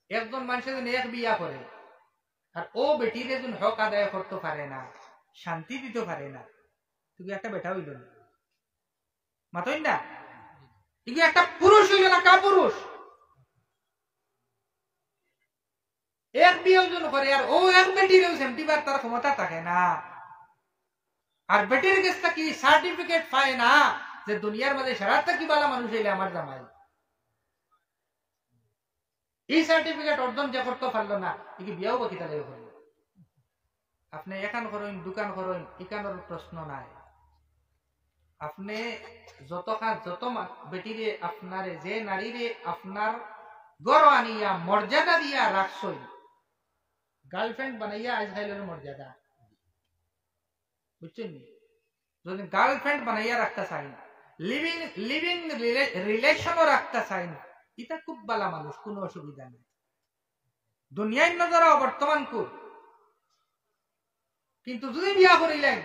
একজন মানুষের জন্য এক বিয়া করে আর ও বেটির একজন হক আদায় করতে পারে না, শান্তি দিতে পারে না, তুমি একটা বেটা হইল না, মাতই না, তুমি একটা পুরুষ হইল না, কা পুরুষ এক বিয়ে ওজন করে আর ও এক বেটির সেমটিবার তার ক্ষমতা থাকে না। আর বেটির কাছে কি সার্টিফিকেট পায় না যে দুনিয়ার মাঝে সারা কি বালা মানুষ হইলে আমার জামাই, এই সার্টিফিকেট অর্জন যে করতে পারলো না, কি বিয়াও বাকি তাহলে করল। আপনি এখান করেন, দোকান করেন, এখানোর প্রশ্ন নাই। আপনি যত বেটিরে আপনারে যে নারীরে আপনার গড় আনিয়া মর্যাদা দিয়া রাখছই, গার্লফ্রেন্ড বানাইয়া আজকালের মর্যাদা, বুঝছেন? যদি গার্লফ্রেন্ড বানাইয়া রাখতে চাই না, লিভিং রিলেশনও রাখতে চাই না, এটা খুব ভালো মানুষ, কোনো অসুবিধা নেই। দুনিয়ায় নজর বর্তমান খুব, কিন্তু যদি বিয়া করিলেন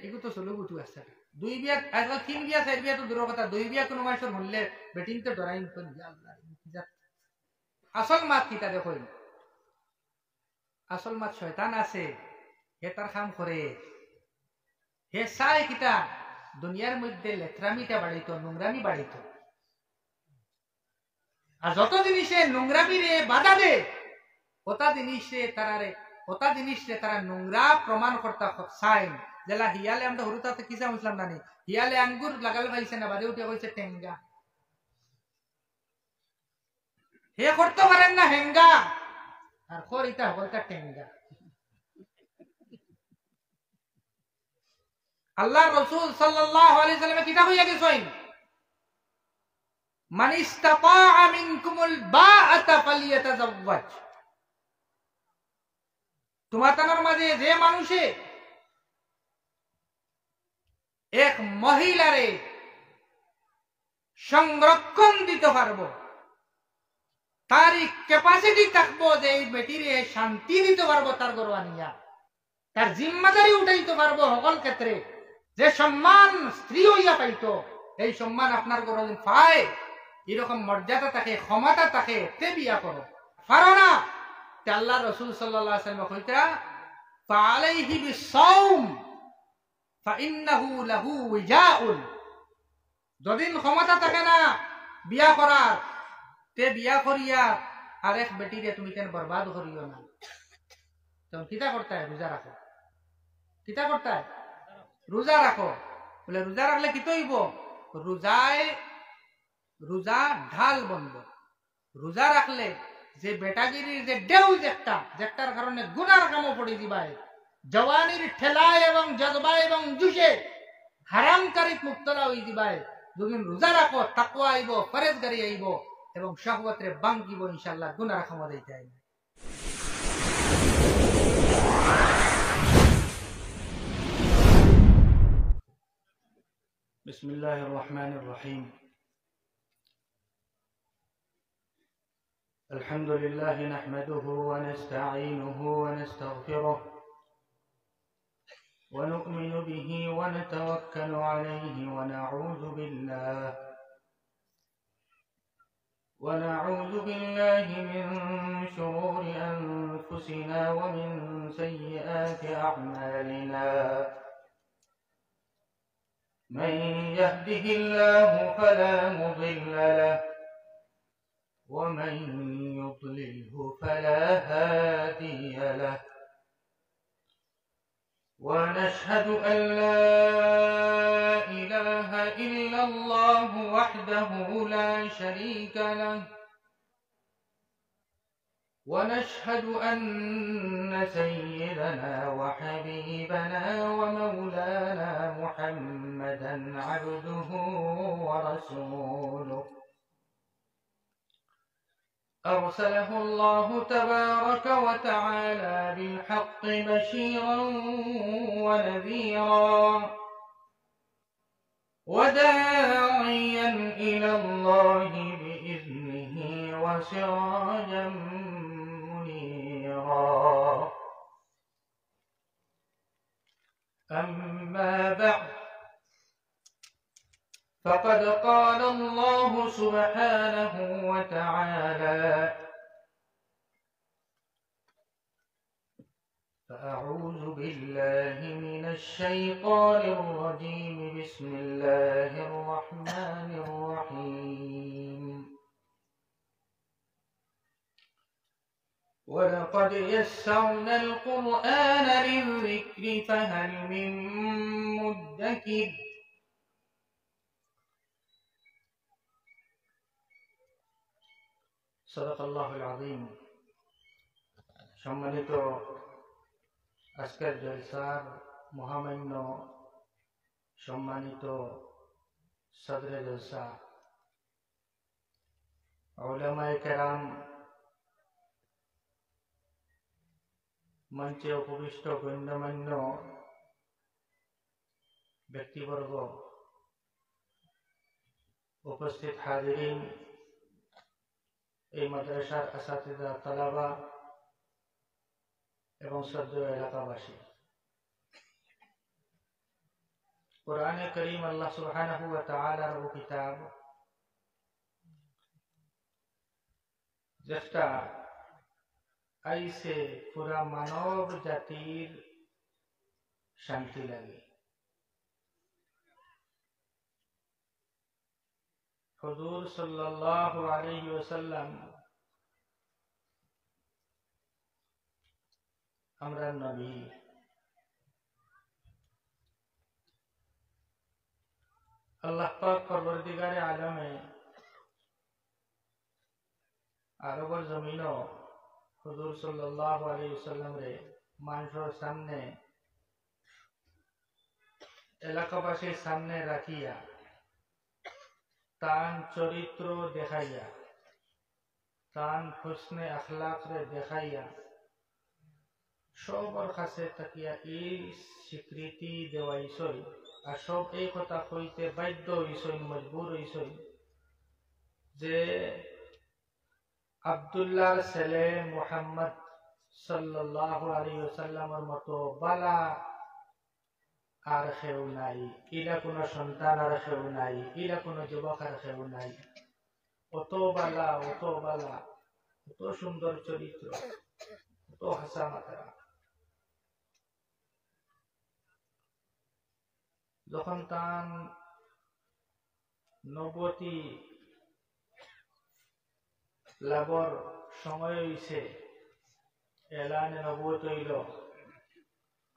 এগুলো তো চলো গুটু আছে, দুই বিয়া আজকাল 3 বিয়া 4 বিয়া তো দূরের কথা, 2 বিয়া কোনো মানুষের হলে বেটিং তো ডরাইন। আসল মাত কিতা দেখুন, আসল মাত শয়তান আছে, হে তার কাম করে, হে চাই কিতা দুনিয়ার মধ্যে লেত্রামিটা বাড়িত, নোংরামি বাড়িত। আর যত জিনিসে নোংরামি রে বাধা দে, ওটা জিনিসে তারা নোংরা প্রমাণ করতে চাই। যেলা হিয়ালে আমরা হরুতাতে কিসা বুঝলাম না, হিয়ালে আঙ্গুর লাগাল পাইছে না, বাদে উঠে কইছে টেঙ্গা, হে করতে পারেন না হেঙ্গা, আর খর ইটা বলতে টেঙ্গা। আল্লাহ রাসূল সাল্লাল্লাহু আলাইহি ওয়াসাল্লাম কিতাব হইয়া গেছেন, মান ইসতাতাআ মিনকুমুল বাআতা ফালিয়াতাযাওয়াজ। তোমাদের মাঝে যে মানুষে এক মহিলারে সংরক্ষণ দিতে পারবো, তারই ক্যাপাসিটি থাকবো যে এই বেটিরে শান্তি দিতে পারবো, তার গর্ব নিয়া তার জিম্মাদারি উঠাইতে পারবো সকল ক্ষেত্রে। যে সম্মান স্ত্রী হইয়া পাইতো, এই সম্মান আপনার গর্ব পায়, এরকম মর্যাদা থাকে, ক্ষমতা থাকে, তে বিয়া করো। পারো না, আল্লাহ রাসূল সাল্লাল্লাহু আলাইহি ওয়াসাল্লাম কইতা ফালাইহি বিসাওম ফাইন্নাহু লাহু উজাউন। যদিন ক্ষমতা থাকে না বিয়া করার, তে বিয়া করিয়া আরেক বেটিরে তুমি কেন বরবাদ করিও না। তখন কিতা করতে হয়? রোজা রাখো। কিতা করতে হয়? রোজা রাখো। বলে রোজা রাখলে কি হইব? রোজা ঢাল বন্ধ। রোজা রাখলে যে বেটাগিরির যে ডেউ যেটার কারণে গুনার কামও পড়ে দিবাই, জওয়ানির ঠেলায় এবং জজবায় এবং জুসে হারামকারী মুক্তলা হয়ে দিবাই। যদি রোজা রাখো, তাকওয়া আইব, পরেজগারি আইব এবং শাহওয়াতে বাঙ্গিব, ইনশাআল্লাহ গুনার ক্ষমা দিতে আইব। বিসমিল্লাহির রহমানির রহিম। الحمد لله نحمده ونستعينه ونستغفره ونؤمن به ونتوكل عليه ونعوذ بالله من شرور أنفسنا ومن سيئات أعمالنا. من يهده الله فلا مضل له ومن يضلله فلا هادي له. ونشهد أن لا إله إلا الله وحده لا شريك له. ونشهد أن سيدنا وحبيبنا ومولانا محمدا عبده ورسوله أرسله الله تبارك وتعالى بالحق بشيرا ونذيرا وداعيا إلى الله بإذنه وسراجا منيرا. أما بعد، فقد قال الله سبحانه وتعالى أعوذ بالله من الشيطان الرجيم بسم الله الرحمن الرحيم ولقد يسرنا القرآن للذكر فهل من مدكر صدق الله العظيم সম্মানিত আজকের জলসার মহামান্য সম্মানিত সদরে জলসা উলামায়ে কেরাম মঞ্চে উপবিষ্ট গণ্যমান্য ব্যক্তিবর্গ উপস্থিত হাজিরিন এই মাদ্রাসার আসাতিজা তালাবা এবং শ্রদ্ধেয় এলাকাবাসী কোরআনে করিম আল্লাহ সুবহানাহু ওয়া তাআলার ও কিতাব যেটা আইসে পুরা মানব জাতির শান্তি লাগে হুজুর সাল্লাল্লাহু আলাইহি ওয়াসাল্লাম আমরা নবী আল্লাহ পাক পরবর্তীকারে আলমে আরবের জমিনও হুজুর সাল্লাল্লাহু আলাইহি ওয়াসাল্লাম রে মানুষের সামনে এলাকাবাসীর সামনে রাখিয়া তান চরিত্র দেখাইয়া তান হুসনে আখলাক রে দেখাইয়া সবার কাছে তাকিয়া এই স্বীকৃতি দেওয়াইছই আর সব এই কথা কইতে বাধ্য হইছই মজবুর হইছই যে আব্দুল্লাহর ছেলে মুহাম্মদ সাল্লাল্লাহু আলাইহি ওয়াসাল্লামের মতো বালা আর কেউ নাই, ইলা কোন সন্তান আর কেউ নাই, ইলা কোন যুবক আর কেউ নাই। অত বালা অত সুন্দর চরিত্র, অত হাসা মাথা। যখন তান নবতী লাভর সময় হইছে, এলানে নবুয়ত হইল,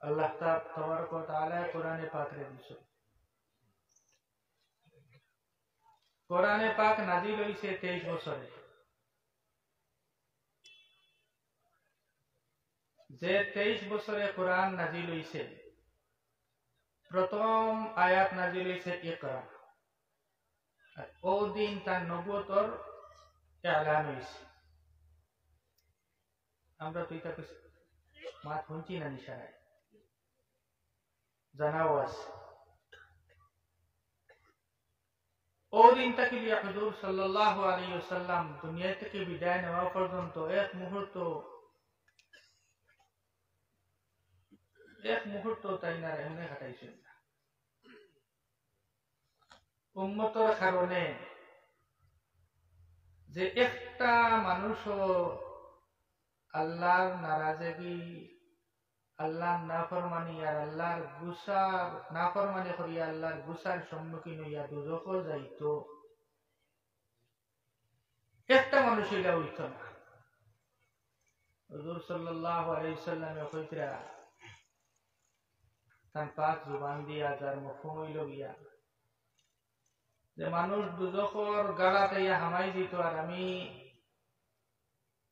আল্লাহ তাবারক ওয়া তাআলা কোরআনে পাক রে দিছে। কোরআনে পাক নাজিল হইছে 23 বছরে। যে 23 বছরে কোরআন নাজিল হইছে, প্রথম আয়াত নাজিল হইছে ইকরা। আর ওই দিন তার নবুয়তর এলান হইছে। আমরা তো এটা মাত শুনছি না নিশায় জানাও আছে। ওই দিন থেকে হুজুর সাল্লাল্লাহু আলাইহি ওয়াসাল্লাম দুনিয়া থেকে বিদায় নেওয়া পর্যন্ত এক মুহূর্ত তাই না এমনি কাটাইছেন না। উম্মতের কারণে যে একটা মানুষও আল্লাহর নারাজগি, আল্লাহর নাফরমানি আর আল্লাহর গুসার নাফরমানি করিয়া আল্লাহর গুসার সম্মুখীন হইয়া দুজখে যাইত, একটা মানুষ হইলা হইত না। হুজুর সাল্লাল্লাহু আলাইহি ওয়াসাল্লামে কইতরা তার পাক জবান দিয়া যার মফহুম হইল গিয়া যে মানুষ দুজখর গাড়াতে হামাই দিত, আর আমি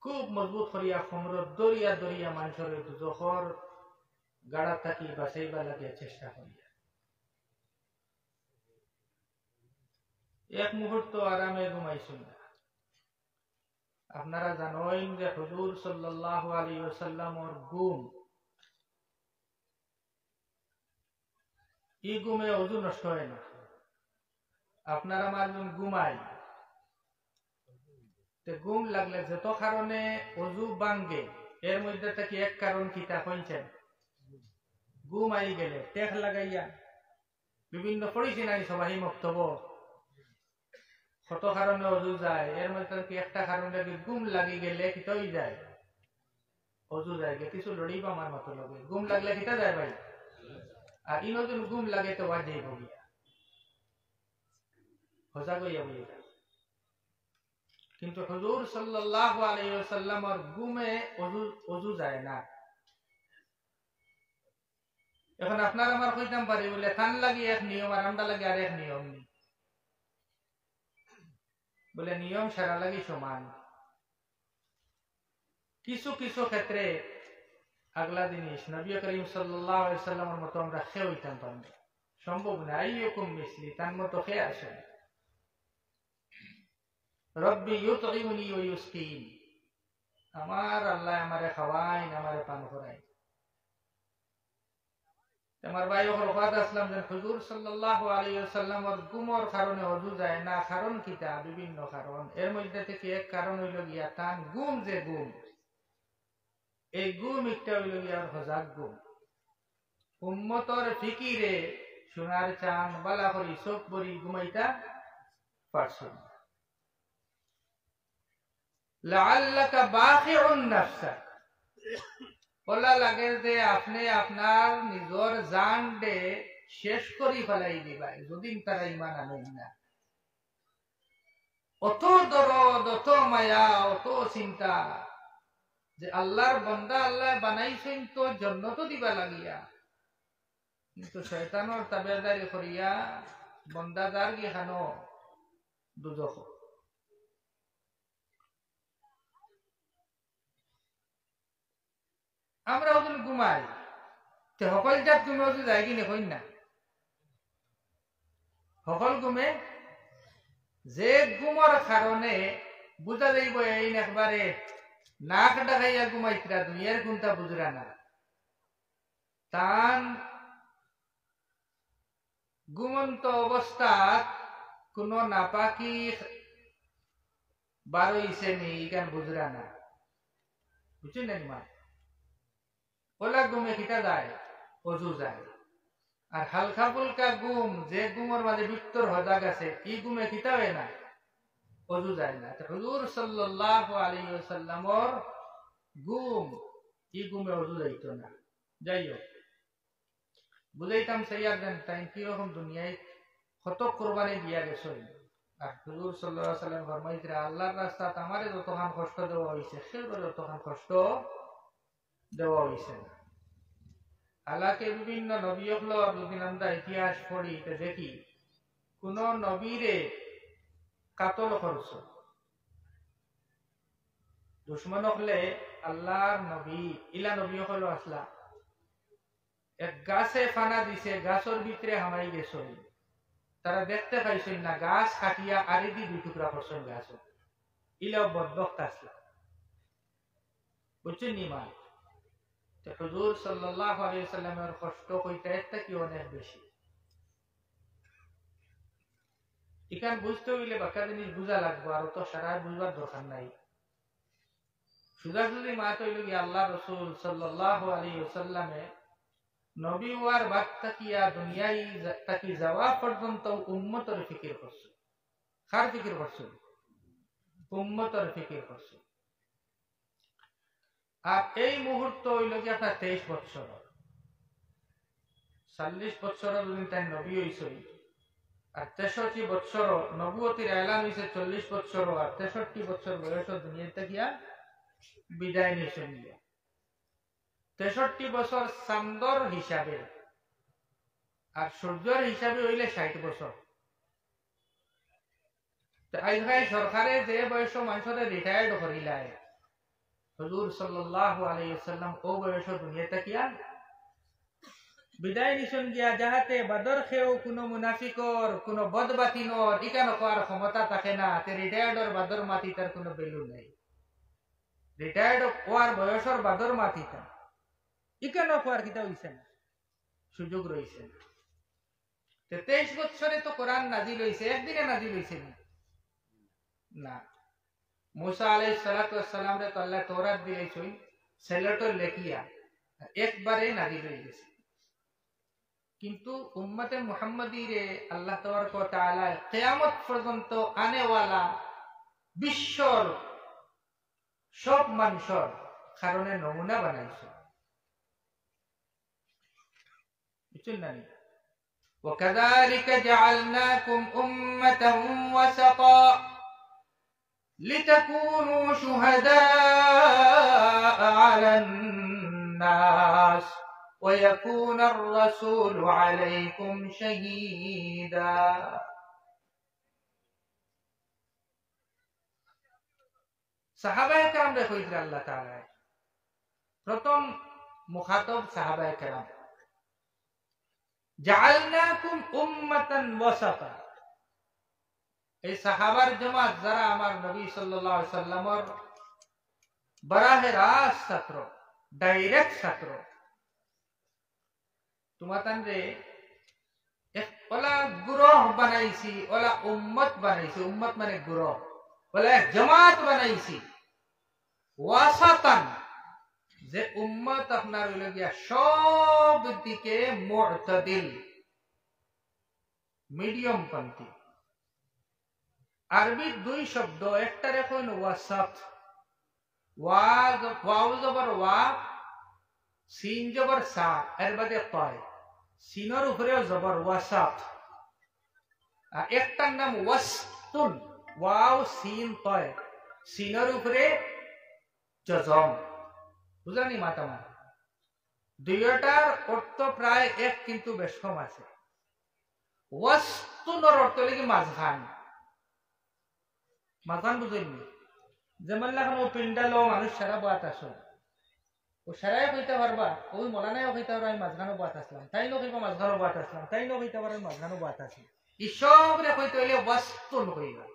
খুব মজবুত করিয়া খমরত দরিয়া দরিয়া মানুষের দুজখর গাড়া থাকি বাঁচাইবা লাগে চেষ্টা করিয়া। এক মুহূর্ত আরামে ঘুমাইছেন না। আপনারা জানেন যে হুজুর সাল্লাল্লাহু আলাইহি ওয়াসাল্লামের ঘুম, এই ঘুমে ওযু নষ্ট হয় না। আপনারা আমার ঘুমাই, ঘুম লাগলে যত কারণে ওযু ভাঙ্গে, এর মধ্যে থেকে এক কারণ কিতা কইছেন, ঘুম আই গেলে টেক লাগাইয়া বিভিন্ন পরিচিনারি সবাই বক্তব্য কত কারণে ওযু যায়, এর মধ্যে থেকে একটা কারণে ঘুম লাগি গেলে কিতা হই যায়, অজু যায় কিছু লড়ি বা আমার মতো লগে ঘুম লাগলে কিটা যায় ভাই আর ইনজন ঘুম লাগে তো ওয়া যাইব গিয়া হজা কইয়া বলিয়া কিন্তু হুজুর সাল্লাল্লাহু আলাইহি ওয়াসাল্লামের ঘুমে অজু যায় না। এখন আপনার আমার কইতাম পারি বলে থান লাগি এক নিয়ম আর আমরা লাগি আর এক নিয়ম নেই বলে নিয়ম সারা লাগি সমান। কিছু কিছু ক্ষেত্রে আগলা জিনিস নবী করিম সাল্লাল্লাহু আলাইহি ওয়াসাল্লামের মতো আমরা খেয়ে হইতাম পারি না, সম্ভব না। আইয়ুকুম মিসলি তার মতো খেয়ে আসে রব্বি ইউতঈমুনি ওয়া ইউসকিন, আমার আল্লাহ আমারে খাওয়াইন আমারে পান করাইন। আমার ভাই ওর ওয়াদ আসলাম যে হুজুর সাল্লাল্লাহু আলাইহি ওয়াসাল্লামের ঘুমর কারণে অজু যায় না, কারণ কিটা বিভিন্ন কারণ। এর মধ্যে থেকে এক কারণ হইল গিয়া তান ঘুম যে ঘুম এই ঘুম একটা হইল গিয়া হজাক ঘুম। উম্মতর ফিকিরে সোনার চান বালা করি চোখ বরি ঘুমাইতা পারছো না। লাআল্লাকা বাখিউন নাফসাক, বলা লাগে যে আপনি আপনার নিজর জান দে শেষ করি ফেলাই দিবাই যদি তারা ইমান আনেন না। অত দরদ অত মায়া অত চিন্তা যে আল্লাহর বান্দা আল্লাহ বানাইছেন তো জান্নাত দিবা লাগিয়া, কিন্তু শয়তানের তাবেদারি করিয়া বান্দাদার গিয়ে খানো দুজখ। আমরা ওজন ঘুমাই সকল জাত ঘুমে ওজন যায় কিনে কই না সকল ঘুমে যে ঘুমর কারণে বুঝা যাইব এই একবারে নাক ডাকাইয়া ঘুমাইতরা দুনিয়ার ঘুমটা বুঝরা না। তান ঘুমন্ত অবস্থাত কোন নাপাকি বারইছে নি ইকান বুঝরা না, বুঝছেন না মা? ওলা ঘুমে কিটা যায় অজু যায়। আর হালকা ফুলকা ঘুম যে ঘুমের মাঝে ভিতর হজা গেছে এই ঘুমে কিটা হয় না অজু যায় না। হুজুর সাল্লাল্লাহু আলাইহি ওয়াসাল্লামর ঘুম এই ঘুমে অজু যাইতো না। যাই হোক বুঝাইতাম সাইয়ার দেন তাই কিরকম দুনিয়ায় কত কোরবানি দিয়া গেছে। আর হুজুর সাল্লাল্লাহু আলাইহি ওয়াসাল্লাম ফরমাইছিলেন আল্লাহর রাস্তায় আমারে যতখান কষ্ট দেওয়া হইছে সেগুলো ততখান কষ্ট দেওয়া হইছে না। আল্লাহকে বিভিন্ন নবী হলো যদি আমরা ইতিহাস পড়ি দেখি কোন নবীরে কাতল করছ দুশ্মন হলে আল্লাহর নবী ইলা নবী হলো আসলা এক গাছে ফানা দিছে গাছের ভিতরে হামাই গেছে তারা দেখতে পাইছেন না গাছ কাটিয়া আরে দি দুই টুকরা করছেন গাছ ইলাও বদবক্ত আসলা, বুঝছেন নি মা? হুজুর সাল্লাল্লাহু আলাইহি ওয়াসাল্লামের কষ্ট কইতে একটা কি অনেক বেশি। এখান বুঝতে হইলে বাকি জিনিস বুঝা লাগবে, আর তো সারা বুঝবার দরকার নাই। সুযোগ যদি মা তৈল গিয়ে আল্লাহ রসুল সাল্লাল্লাহু আলাইহি ওয়াসাল্লামে নবী ওয়ার বাদ তাকিয়া দুনিয়ায় তাকি যাওয়া পর্যন্ত উম্মতের ফিকির করছে। কার ফিকির করছে? উম্মতের ফিকির করছে। আর এই মুহূর্ত হইল কি আপনার 23 বছর 40 বছর যদি তাই নবী হইছে আর 63 বছর নবুয়তির এলান হইছে 40 বছর আর 63 বছর বয়স দুনিয়াতে গিয়া বিদায় নিয়েছেন। 63 বছর চান্দর হিসাবে আর সূর্যের হিসাবে হইলে 60 বছর। আজকাল সরকারে যে বয়স মানুষের রিটায়ার্ড করিলায় হুজুর সাল্লাল্লাহু আলাইহি ওয়াসাল্লাম ও বয়স দুনিয়াতে গিয়া বিদায় নিছেন গিয়া যাহাতে বদর খেও কোনো মুনাফিকর কোনো বদবাতিনর ইকানো করার ক্ষমতা থাকে না। তে রিটায়ার্ডর বদর মাটি তার কোনো ভ্যালু নাই। রিটায়ার্ড হওয়ার বয়সের বদর মাটিটা ইকানো করার কিটা হইছে না, সুযোগ রইছে না। 23 বছরে তো কোরআন নাজিল হইছে, একদিনে নাজিল হইছে না। मूसा আলাইহিস সালাতু ওয়াস সালাম রে তো আল্লাহ তওরাত দিয়েছেন সেলেটর লেখিয়া একবারে নাজিল হয়ে গেছে। কিন্তু উম্মতে মুহাম্মাদি রে আল্লাহ তাবারক ওয়া তাআলা কিয়ামত পর্যন্ত আনেওয়ালা বিশ্বর সব মানুষের কারণে নমুনা বানাইছো বুঝছেন না وكذلك جعلناكم أمة وسطا لتكونوا شهداء على الناس ويكون الرسول عليكم شهيدا সাহাবায়ে কেরাম রে কইরা আল্লাহ তাআলা প্রথম মুখাতব সাহাবায়ে কেরাম জাআলনাকুম উম্মাতান ওয়াসাতা এই সাহাবার জামাত যারা আমার নবী সাল্লাল্লাহু আলাইহি সাল্লামের বারাহে রাস ছাত্র ডাইরেক্ট ছাত্র তোমাতান রে এক ওলা গ্রুহ বানাইছি ওলা উম্মত বানাইছি উম্মত মানে গ্রুহ ওলা এক জামাত বানাইছি ওয়াসাতান যে উম্মত আপনার হইল গিয়া সব দিকে মুতাদিল মিডিয়াম পন্থী আরবি দুই শব্দ একটা রেখুন ওয়াসাত ওয়াও জবর ওয়া সিন জবর সা এর বাদে তয় সিনের উপরেও জবর ওয়াসাত আর একটার নাম ওয়াসতুন ওয়াও সিন তয় সিনের উপরে জজম বুঝানি মাতামা দুইটার অর্থ প্রায় এক কিন্তু বেশ কম আছে ওয়াসতুনের অর্থ হলো কি মাঝখান মাঝখান বুঝেননি যেমন এখন ও পিন্ডালো মানুষ সারা বাত আসো ও সারাই কইতে পারবা ওই মলানায় কইতে পারবা আমি মাঝখানো বাত আসলাম তাই না কইবা মাঝখানো বাত আসলাম তাই না কইতে পারবা মাঝখানো বাত আসলাম ইসব রে কইতে হইলে ওয়াসতুন কইবা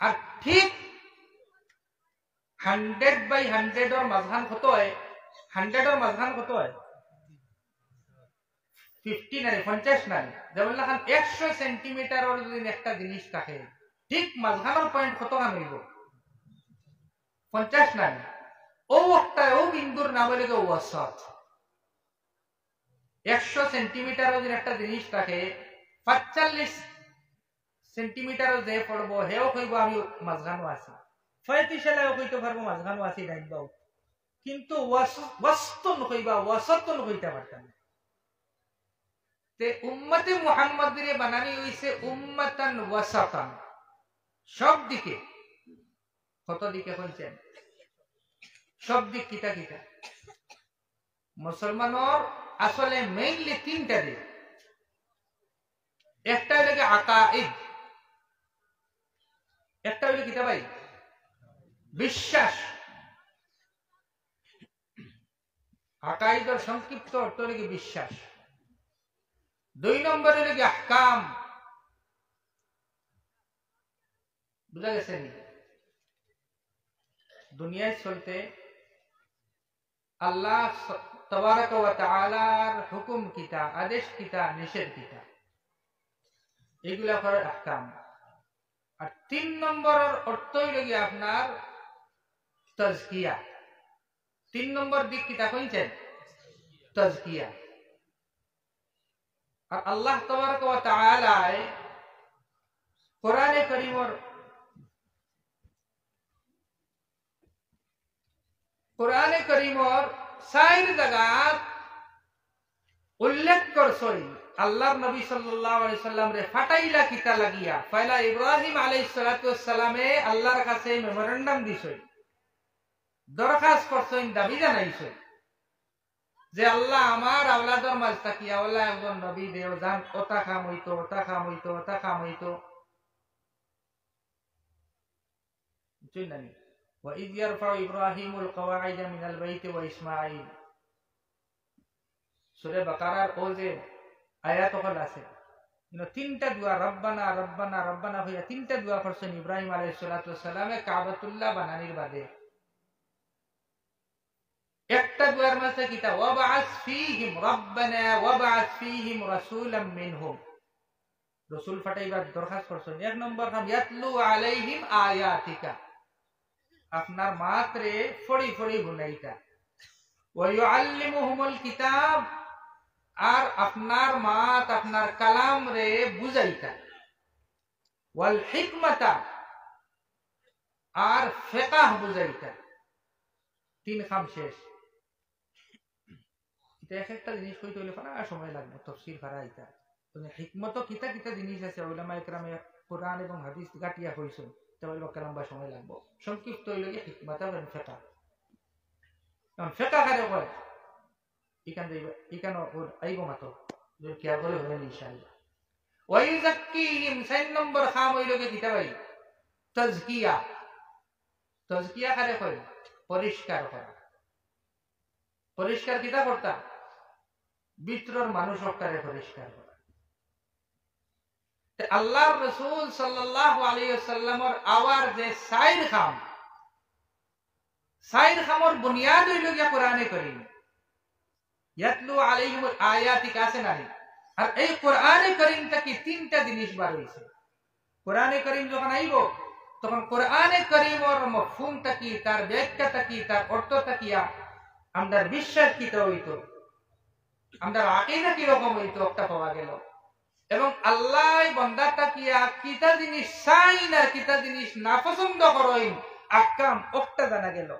আর ঠিক 100/100 और মাঝখান কত হয় 100 और মাঝখান কত হয় 50 নাই 50 নাই যেমন লাখান 100 সেন্টিমিটার ওর যদি একটা জিনিস থাকে ঠিক মাঝখানের পয়েন্ট কত খান হইব 50 নাই ও একটা ও বিন্দুর নাম হইল ওয়াসাত 100 সেন্টিমিটার যদি একটা জিনিস থাকে 45 সেন্টিমিটার যে পড়ব হেও কইব আমি মাঝখানো আছি 35 এলাও কইতে পারবো মাঝখানো আছি ডাইনবাও কিন্তু ওয়াসতুন কইবা ওয়াসাতুন কইতে পারতাম না তে উম্মতে মুহাম্মাদিরে বানানি হইছে উম্মাতান ওয়াসাতান সব দিকে কত দিকে কইছেন সব দিক কিটা কিটা মুসলমানর আসলে মেইনলি তিনটা দিক একটা হইল আকাঈদ একটা হইল কিটা ভাই বিশ্বাস আকাঈদের সংক্ষিপ্ত অর্থ হইল বিশ্বাস দুই নম্বর হইল আহকাম বুঝা গেছে নি দুনিয়ায় চলতে আল্লাহ তাবারক ওয়া তাআলার হুকুম কিতা আদেশ কিতা নিষেধ কিতা এগুলা করে আহকাম আর তিন নম্বরের অর্থ হইল গিয়ে আপনার তাজকিয়া তিন নম্বর দিক কিতা কইছেন তাজকিয়া আর আল্লাহ তাবারক ওয়া তাআলা কোরআনে কারীমের চার জায়গাত উল্লেখ করছই আল্লাহর নবী সাল্লাল্লাহু আলাইহি সাল্লাম রে ফাটাইলা কিতা লাগিয়া পয়লা ইব্রাহিম আলাইহিস সালাতু ওয়াস সালামে আল্লাহর কাছে মেমোরেন্ডাম দিছই দরখাস্ত করছই দাবি জানাইছই যে আল্লাহ আমার আওলাদের মাঝ তাকিয়া আল্লাহ একজন নবী দেও জান ওতা কাম হইতো ওতা কাম হইতো ওতা কাম হইতো বুঝছেন وإذ يرفع إبراهيم القواعد من البيت وإسماعيل সূরা বাকারার ও যে আয়াত ওখানে আছে তিনটা দোয়া রব্বানা রব্বানা রব্বানা হইয়া তিনটা দোয়া করছেন ইব্রাহিম আলাইহিস সালাতু ওয়াস সালামে কাবাতুল্লাহ বানানির বাদে একটা দোয়ার মধ্যে কিতা ওয়াবআস ফীহিম রব্বানা ওয়াবআস ফীহিম রাসূলাম মিনহুম রাসূল ফাটাইবার দরখাস্ত করছেন এক নম্বর নাম ইয়াতলু আলাইহিম আয়াতিকা আপনার মাত্রে ফড়ি ফড়ি গুনাইতা ওয়া ইউআল্লিমুহুমুল কিতাব আর আপনার মাত আপনার কালাম রে বুঝাইতা ওয়াল হিকমাতা আর ফিকহ বুঝাইতা তিন খাম শেষ। এটা এক একটা জিনিস কইতে হইলে ফারা সময় লাগবে, তফসির ফারা এটা হিকমত কিতা কিতা জিনিস আছে উলামা ইকরামে কোরআন এবং হাদিস গাটিয়া কইছেন, তাহলে লম্বা সময় লাগবে। সংক্ষিপ্ত হইল কি হিকমত এবং ফিকহ। কারণ ফিকহ কারে কয় এখানে ওর আইব মাতো যে কিয়া করে হবে ইনশাআল্লাহ। ওয়াইযাক্কিহিম 4 নম্বর খাম হইল কি কিতা ভাই তাজকিয়া। তাজকিয়া কারে কয়? পরিষ্কার করা। পরিষ্কার কিতা করতা? ভিতরের মানুষ হকারে পরিষ্কার করা। আল্লাহর রাসূল সাল্লাল্লাহু আলাইহি ওয়াসাল্লামের আওয়ার যে সাইর খামর বুনিয়াদ হইল গিয়া কোরআনে কারীম। ইয়াতলু আলাইহিম আয়াতি কাছে নাই। আর এই কোরআনে কারীম থেকে তিনটা জিনিস বার হইছে। কোরআনে কারীম যখন আইব তখন কোরআনে কারীমের মফহুমটা কি, তার ব্যাখ্যাটা কি, তার অর্থটা কি, আমরা বিশ্বাস কিতা হইতো, আমরা আকীদা কি রকম হইতো একটা পাওয়া গেল। এবং আল্লাহ বান্দাটা কিতা জিনিস চাই না, কিতা জিনিস না পছন্দ করেন আহকাম একটা জানা গেল।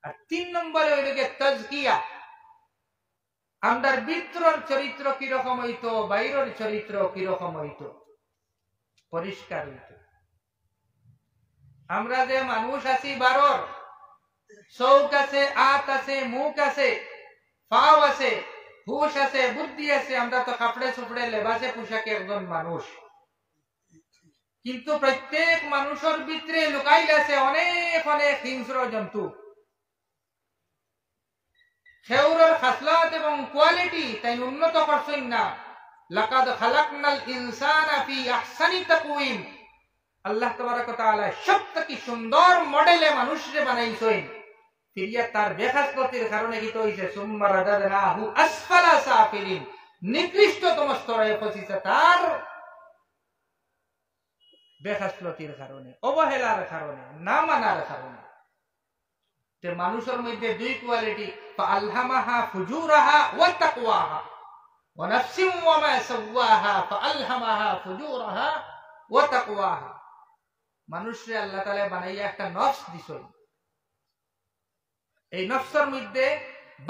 আর 3 নম্বরে হইল গিয়ে তাজকিয়া। আমরা ভিতরের চরিত্র কি রকম হইতো, বাইরের চরিত্র কি রকম হইতো, পরিষ্কার হইতো। আমরা যে মানুষ আছি বারর, চৌক আছে, আত আছে, মুখ আছে, পাও আছে, হুশ আছে, বুদ্ধি আছে, আমরা তো কাপড়ে চুপড়ে লেবাসে পোশাকে একজন মানুষ। কিন্তু প্রত্যেক মানুষের ভিতরে লুকাইল আছে অনেক অনেক হিংস্র জন্তু। সেউরের খাসলাত এবং কোয়ালিটি তাই উন্নত করছেন না। লাকাদ খালাকনাল ইনসানা ফি আহসানি তাকওয়িম। আল্লাহ তাবারক ওয়া তাআলা সবথেকে সুন্দর মডেলে মানুষকে বানাইছেন। ফিরিয়া তার বেখাসলতির কারণে কি হইছে? সুম্মা রাদাদনাহু আসফালা সাফিলিন। নিকৃষ্টতম স্তরে পৌঁছেছে তার বেখাসলতির কারণে, অবহেলার কারণে, না মানার কারণে। তে মানুষের মধ্যে দুই কোয়ালিটি, ফাআলহামাহা ফুজুরাহা ওয়া তাকওয়াহা ওয়া নাফসিন ওয়া মা সাওয়াহা ফাআলহামাহা ফুজুরাহা ওয়া তাকওয়াহা। মানুষকে আল্লাহ তাআলা বানাইয়া একটা নফস দিছেন। এই নফসের মধ্যে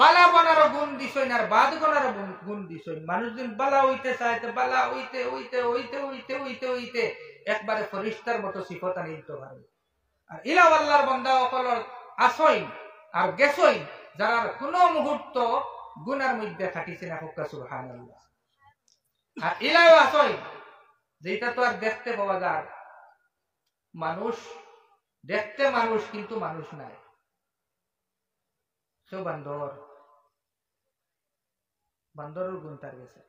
বালা বানার গুণ দিছেন আর বাদ গনার গুণ দিছেন। মানুষ দিন বালা হইতে চায়, বালা হইতে হইতে হইতে হইতে হইতে হইতে একবারে ফেরেশতার মতো সিফত আনিতে পারে। আর ইলা আল্লাহর বান্দা সকলের আসইন আর গেছইন যারা কোন মুহূর্ত গুনার মধ্যে খাটিছে না, হুক্কা সুবহানাল্লাহ। আর ইলাও আসইন যেটা তো আর দেখতে পাওয়া যায়, মানুষ দেখতে মানুষ কিন্তু মানুষ নাই। কেউ বান্দরের গুণ তার গেছে,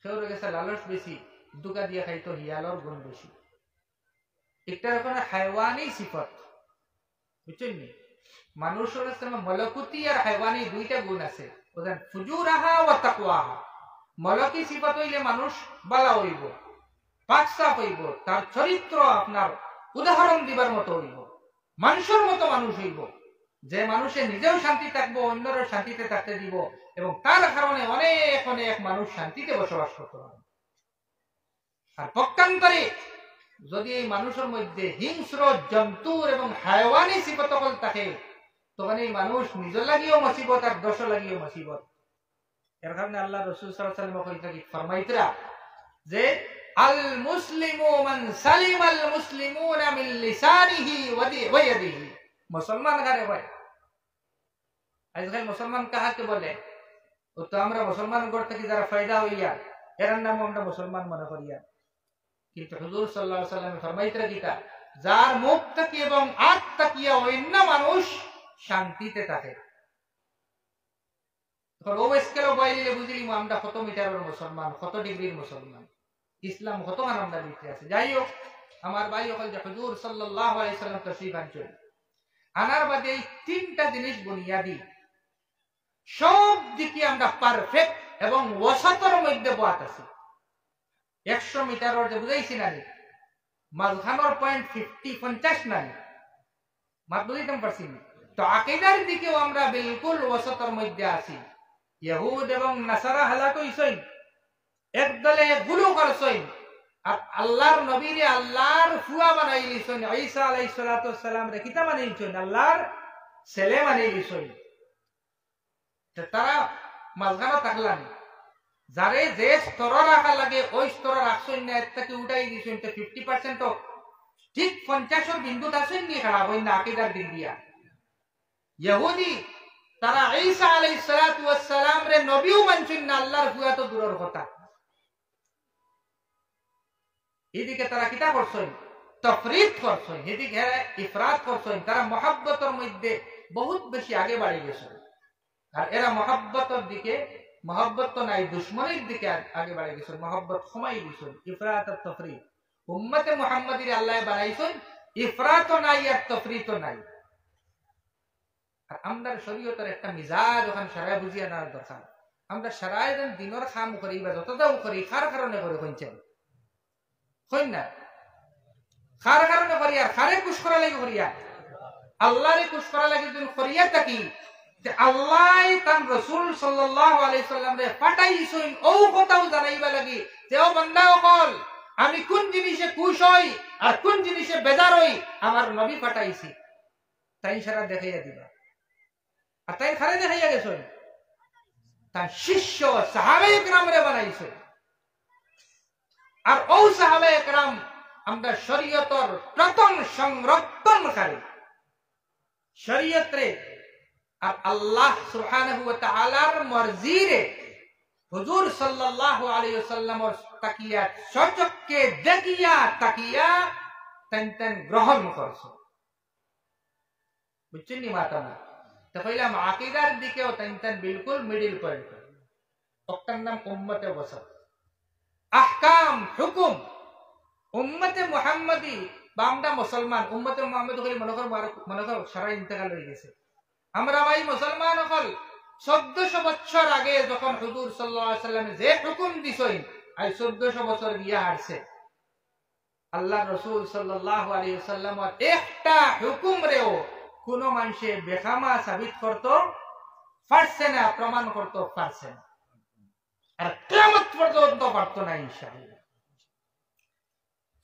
কেউ গেছে লালস বেশি, দুকা দিয়ে খাইতো হিয়ালর গুণ বেশি। একটা ওখানে হাইওয়ানি সিফত, বুঝছেন নি? মানুষের মলকুতি আর হাইওয়ানি দুইটা গুণ আছে। ফুজুরাহা ওয়া তাকওয়াহা। মলকি সিফত হইলে মানুষ বালা হইব, পাক সাফ হইব, তার চরিত্র আপনার উদাহরণ দিবার মতো হইব, মানুষের মতো মানুষ হইব, যে মানুষে নিজেও শান্তি থাকবো, অন্যরও শান্তিতে থাকতে দিব, এবং তার কারণে অনেক অনেক মানুষ শান্তিতে বসবাস করতে পারে। আর পক্ষান্তরে যদি এই মানুষের মধ্যে হিংস্র জন্তুর এবং হায়ওয়ানি সিফত থাকে, তখন এই মানুষ নিজ লাগিও মুসিবত আর দোষ লাগিও মুসিবত। এর কারণে আল্লাহ রাসূল সাল্লাল্লাহু আলাইহি ওয়াসাল্লাম ফরমাইতরা যে আল মুসলিমু মান সালিমাল মুসলিমুনা মিন লিসানিহি ওয়া ইয়াদিহি। মুসলমান কারে বলে? আজকাল মুসলমান কাহাকে বলে? ও তো আমরা মুসলমান করতে কি যারা ফায়দা হইয়া এর নাম আমরা মুসলমান মনে করিয়া। কিন্তু হুজুর সাল্লাল্লাহু আলাইহি ওয়াসাল্লাম ফরমাইতরা কিতা, যার মুখ থেকে এবং আত্মা তাকিয়া অন্য মানুষ শান্তিতে থাকে। তখন ও স্কেল বাইরে বুঝিলিম আমরা কত মিটারের মুসলমান, কত ডিগ্রির মুসলমান, ইসলাম কত মান আমরা দিতে আছে। যাই হোক, আমার ভাই হল যে হুজুর সাল্লাল্লাহু আলাইহি ওয়াসাল্লাম তাশরীফ আনছেন, আনার বাদে এই তিনটা জিনিস বুনিয়াদি, সব দিকে আমরা পারফেক্ট এবং ওয়াসাতের মধ্যে বাত আছে। 100 মিটারের যে বুঝাইছি না, মাঝখানের পয়েন্ট 50 নাই, মাত বুঝাইতে পারছি না। তো আকীদার দিকেও আমরা বিলকুল ওয়াসাতের মধ্যে আছি। ইহুদ এবং নাসারা হালাক হইছেন, একদলে গুলো করছেন, আর আল্লাহর নবীরে আল্লাহর ফুয়া বানাই লিছেন। ঈসা আলাইহিস সালাতু ওয়াস সালাম রে কিতা বানাইছেন? আল্লাহর ছেলে মানে দিছই তারা মাঝখানে থাকলাম যারে যে স্তর রাখা লাগে ওই স্তর রাখছই না এর থেকে উঠাই দিছই 50% ঠিক 50 বিন্দুত আছেন নি খারাপ হই না আকীদার দিক দিয়া ইহুদি তারা ঈসা আলাইহিস সালাতু ওয়াস সালাম রে নবীও মানছেন না আল্লাহর হুয়া তো দূরের কথা এদিকে তারা কিতা করছেন তফরিদ করছেন এদিকে ইফরাত করছেন তারা মহব্বতের মধ্যে বহুত বেশি আগে বাড়ি গেছে আর এরা মহব্বতের দিকে মহব্বত তো নাই দুশমনের দিকে আগে বাড়ি গেছে মহব্বত কমাই দিছেন ইফরাত আর তফরিদ উম্মতে মুহাম্মাদির আল্লাহ বানাইছেন ইফরাত নাই আর তফরিদ নাই আর আমরা শরীয়তের একটা মিজাজ ওখানে শরীয়ত বুঝিয়ে নেওয়ার দরকার আমরা শরীয়ত দিনের কাম করি বা যতটাও করি কার কারণে করে হইছেন হই না কার কারণে করি আর কারে খুশ করা লাগে করিয়া আল্লাহরে খুশ করা লাগে যদি করিয়া থাকি যে আল্লাহ তার রাসূল সাল্লাল্লাহু আলাইহি সাল্লাম রে পাঠাইছেন ও কথাও জানাইবা লাগি যে ও বান্দা সকল আমি কোন জিনিসে খুশ হই আর কোন জিনিসে বেজার হই আমার নবী পাঠাইছি তাই সারা দেখাইয়া দিবা আর তাই খারে দেখাইয়া গেছেন তার শিষ্য সাহাবায়ে কেরাম রে বানাইছে আর ও সাহাবায়ে কেরাম আমরা শরীয়তের প্রথম সংরক্ষণকারী শরীয়ত রে আর আল্লাহ সুবহানাহু ওয়া তাআলার মর্জি রে হুজুর সাল্লাল্লাহু আলাইহি ওয়াসাল্লামের তাকিয়া সচক্ষে দেখিয়া তাকিয়া তেন গ্রহণ করছে বুঝছেন নি মাতা না তো কইলাম আকীদার দিকেও তেন বিলকুল মিডল পয়েন্ট ওটার নাম উম্মতে ওয়াসাত আহকাম হুকুম উম্মতে মুহাম্মাদি বা আমরা মুসলমান উম্মতে মুহাম্মদ কইলে মনে কর সারা ইন্তেকাল হয়ে গেছে আমরা ভাই মুসলমান হল 1400 বছর আগে যখন হুজুর সাল্লাল্লাহু আলাইহি সাল্লাম যে হুকুম দিছেন আই 1400 বছর গিয়া আসছে আল্লাহ রাসূল সাল্লাল্লাহু আলাইহি ওয়াসাল্লাম একটা হুকুম রেও কোন মানুষে বেখামা সাবিত করত পারছে না প্রমাণ করতে পারছে না আর কিয়ামত পর্যন্ত পারত না ইনশাআল্লাহ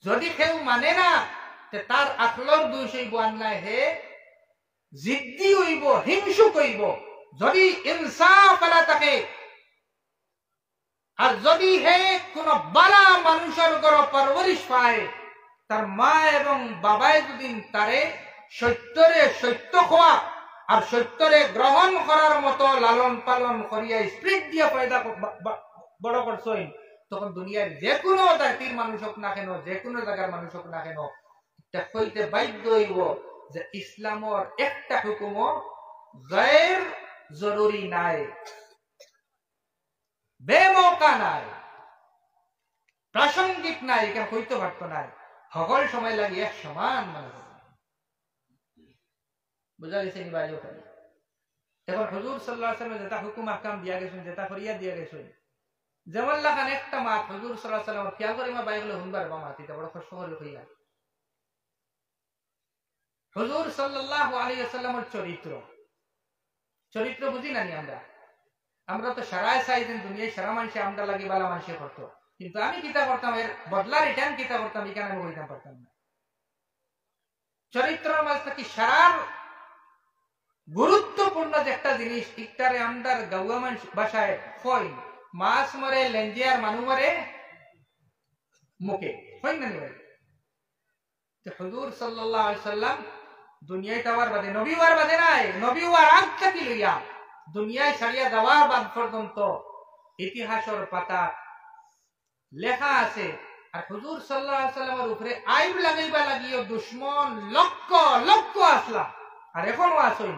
যদি কেউ মানে না তে তার আকলর দোষ হইব আল্লাহ হে জিদ্দি হইব হিংসুক হইব যদি ইনসাফ করা থাকে আর যদি হে কোন বালা মানুষের ঘর পরবরিশ পায় তার মা এবং বাবায় যদি তারে সত্যরে সত্য খোয়া আর সত্যরে গ্রহণ করার মতো লালন পালন করিয়া স্পিরিট দিয়ে পয়দা বড় করছই তখন দুনিয়ার যে কোনো জাতির মানুষ হোক না কেন যে কোনো জায়গার মানুষ হোক না কেন এটা কইতে বাধ্য হইব যে ইসলামের একটা হুকুমও গায়ের জরুরি নাই বেমৌকা নাই প্রাসঙ্গিক নাই কেন কইতে পারতো না সকল সময় লাগে এক সমান মানুষ বুঝা গেছে নি বাইরে এখন হুজুর সাল্লাল্লাহু আলাইহি ওয়াসাল্লাম যেটা হুকুম আহকাম দিয়া গেছেন যেটা ফরিয়া দিয়া গেছেন যেমন লাগান একটা মাত হুজুর সাল্লাল্লাহু আলাইহি ওয়াসাল্লাম খেয়াল করে মা বাইরে হুনবার বা মাত এটা বড় কষ্ট হলো কইয়া হুজুর সাল্লাল্লাহু আলাইহি ওয়াসাল্লামের চরিত্র বুঝি না নি আমরা তো সারায় চাইছেন দুনিয়ায় সারা মানুষে আমরা লাগি বালা মানুষে করতো কিন্তু আমি কিতা করতাম এর বদলা রিটার্ন কিতা করতাম এখানে আমি কইতাম পারতাম না চরিত্রের মাঝ থেকে সারার গুরুত্বপূর্ণ যে একটা জিনিস ইকটারে আমদার গাওয়া মানুষ ভাষায় কই মাছ মরে লেঞ্জিয়ার মানু মরে মুখে কই না নিবে তো হুজুর সাল্লাল্লাহু আলাইহি সাল্লাম দুনিয়ায় তাওয়ার বাদে নবী ওয়ার বাদে নাই নবী ওয়ার আগ থেকে লইয়া দুনিয়ায় ছাড়িয়া যাওয়ার বাদ পর্যন্ত ইতিহাসের পাতা লেখা আছে আর হুজুর সাল্লাল্লাহু আলাইহি সাল্লামের উপরে আইব লাগাইবা লাগিও দুশমন লক্ষ লক্ষ আসলা আর এখনো আসেন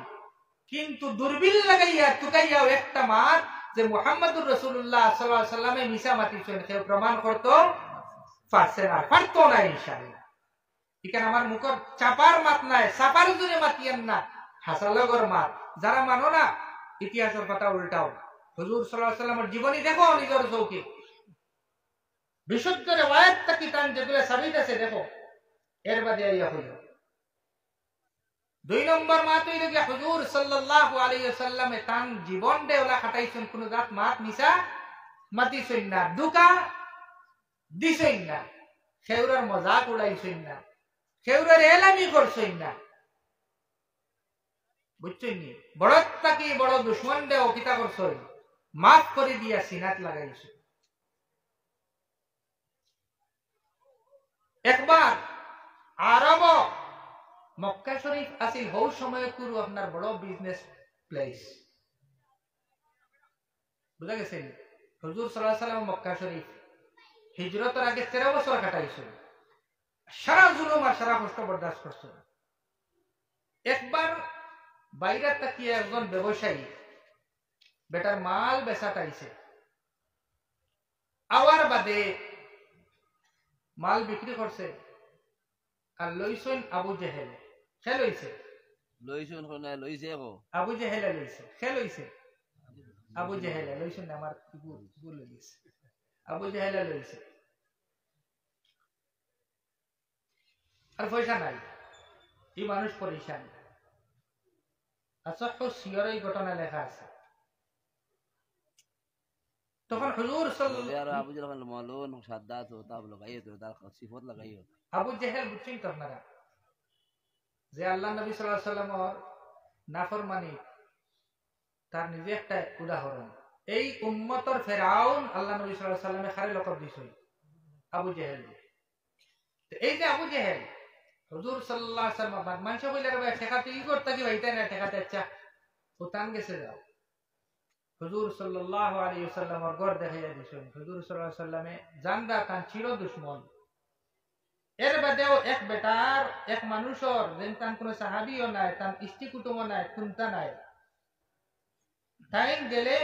কিন্তু দুর্বিল লাগাইয়া টুকাইয়াও একটা মাত যে মুহাম্মদুর রাসূলুল্লাহ সাল্লাল্লাহু আলাইহি সাল্লামে মিছা মাতিছেন কেউ প্রমাণ করতে পারছে না পারতো না ইনশাআল্লাহ এখানে আমার মুখের চাপার মাত নাই চাপার জুড়ে মাতিয়েন না হাসালগর মাত যারা মানো না ইতিহাসের পাতা উল্টাও হুজুর সাল্লাল্লাহু আলাইহি সাল্লামের জীবনী দেখো নিজের চৌকি বিশুদ্ধ রিওয়ায়াত থেকে তান যেগুলো সাবিত আছে দেখো এর বাদে আইয়া হইল দুই নম্বর মাত হইল যে হুজুর সাল্লাল্লাহু আলাইহি ওয়াসাল্লামে তান জীবন দেওলা খাটাইছেন কোন জাত মাত মিছা মাতিছেন না দুকা দিছেন না খেউরার মজাক উড়াইছেন না খেউরার এলামি করছেন না বুঝছেন নি? বড় থাকি বড় দুশ্মন দেও কিতা করছো, মাফ করে দিয়া সিনাত লাগাইছো। একবার আরব মক্কা শরীফ আসিল হৌ সময় করু আপনার বড় বিজনেস প্লেস, বুঝা গেছে? হুজুর সাল্লাল্লাহু আলাইহি ওয়াসাল্লাম মক্কা শরীফ হিজরতের আগে 13 বছর কাটাইছেন, সারা জুলুম আর সারা কষ্ট বরদাস্ত করছেন। একবার বাইরে তাকিয়ে একজন ব্যবসায়ী বেটার মাল বেচা চাইছে, আওয়ার বাদে মাল বিক্রি করছে আর লইছেন আবু জেহেল। সে লইছে আবু জেহেলে লইছে, সে লইছে আবু জেহেলে লইছেন, আমার ভুল হয়ে গেছে, আবু জেহেলে লইছে। আর পয়সা নাই, এই মানুষ পরিশান। আসহ সিয়র এই ঘটনা লেখা আছে। তখন হুজুর আবু জেহেল বুঝছেন তো আপনারা যে আল্লাহ নবী সাল্লাল্লাহু আলাইহি ওয়াসাল্লামের নাফরমানি তার নিজে একটা উদাহরণ। এই উম্মতর ফেরাউন আল্লাহ নবী সাল্লাল্লাহু আলাইহি ওয়াসাল্লামে খালি লকব দিছেন আবু জেহেল। এই যে আবু জেহেল হুজুর সাল্লাল্লাহু আলাইহি ওয়াসাল্লাম বাদমানশা কইলা রে ঠেকাতে কি করতে কি ভাইতা না ঠেকাতে আচ্ছা উতান গেছে যাও। হুজুর সাল্লাল্লাহু আলাইহি ওয়াসাল্লামের ঘর দেখাইয়া দিছেন। হুজুর সাল্লাল্লাহু আলাইহি ওয়াসাল্লামে জানদা কান চির দুশমন। এর বাদেও এক বেটার এক মানুষের যেন তান কোন সাহাবীও নাই, তান ইষ্টি কুটুম নাই, কুন্তা নাই, টাইম গেলে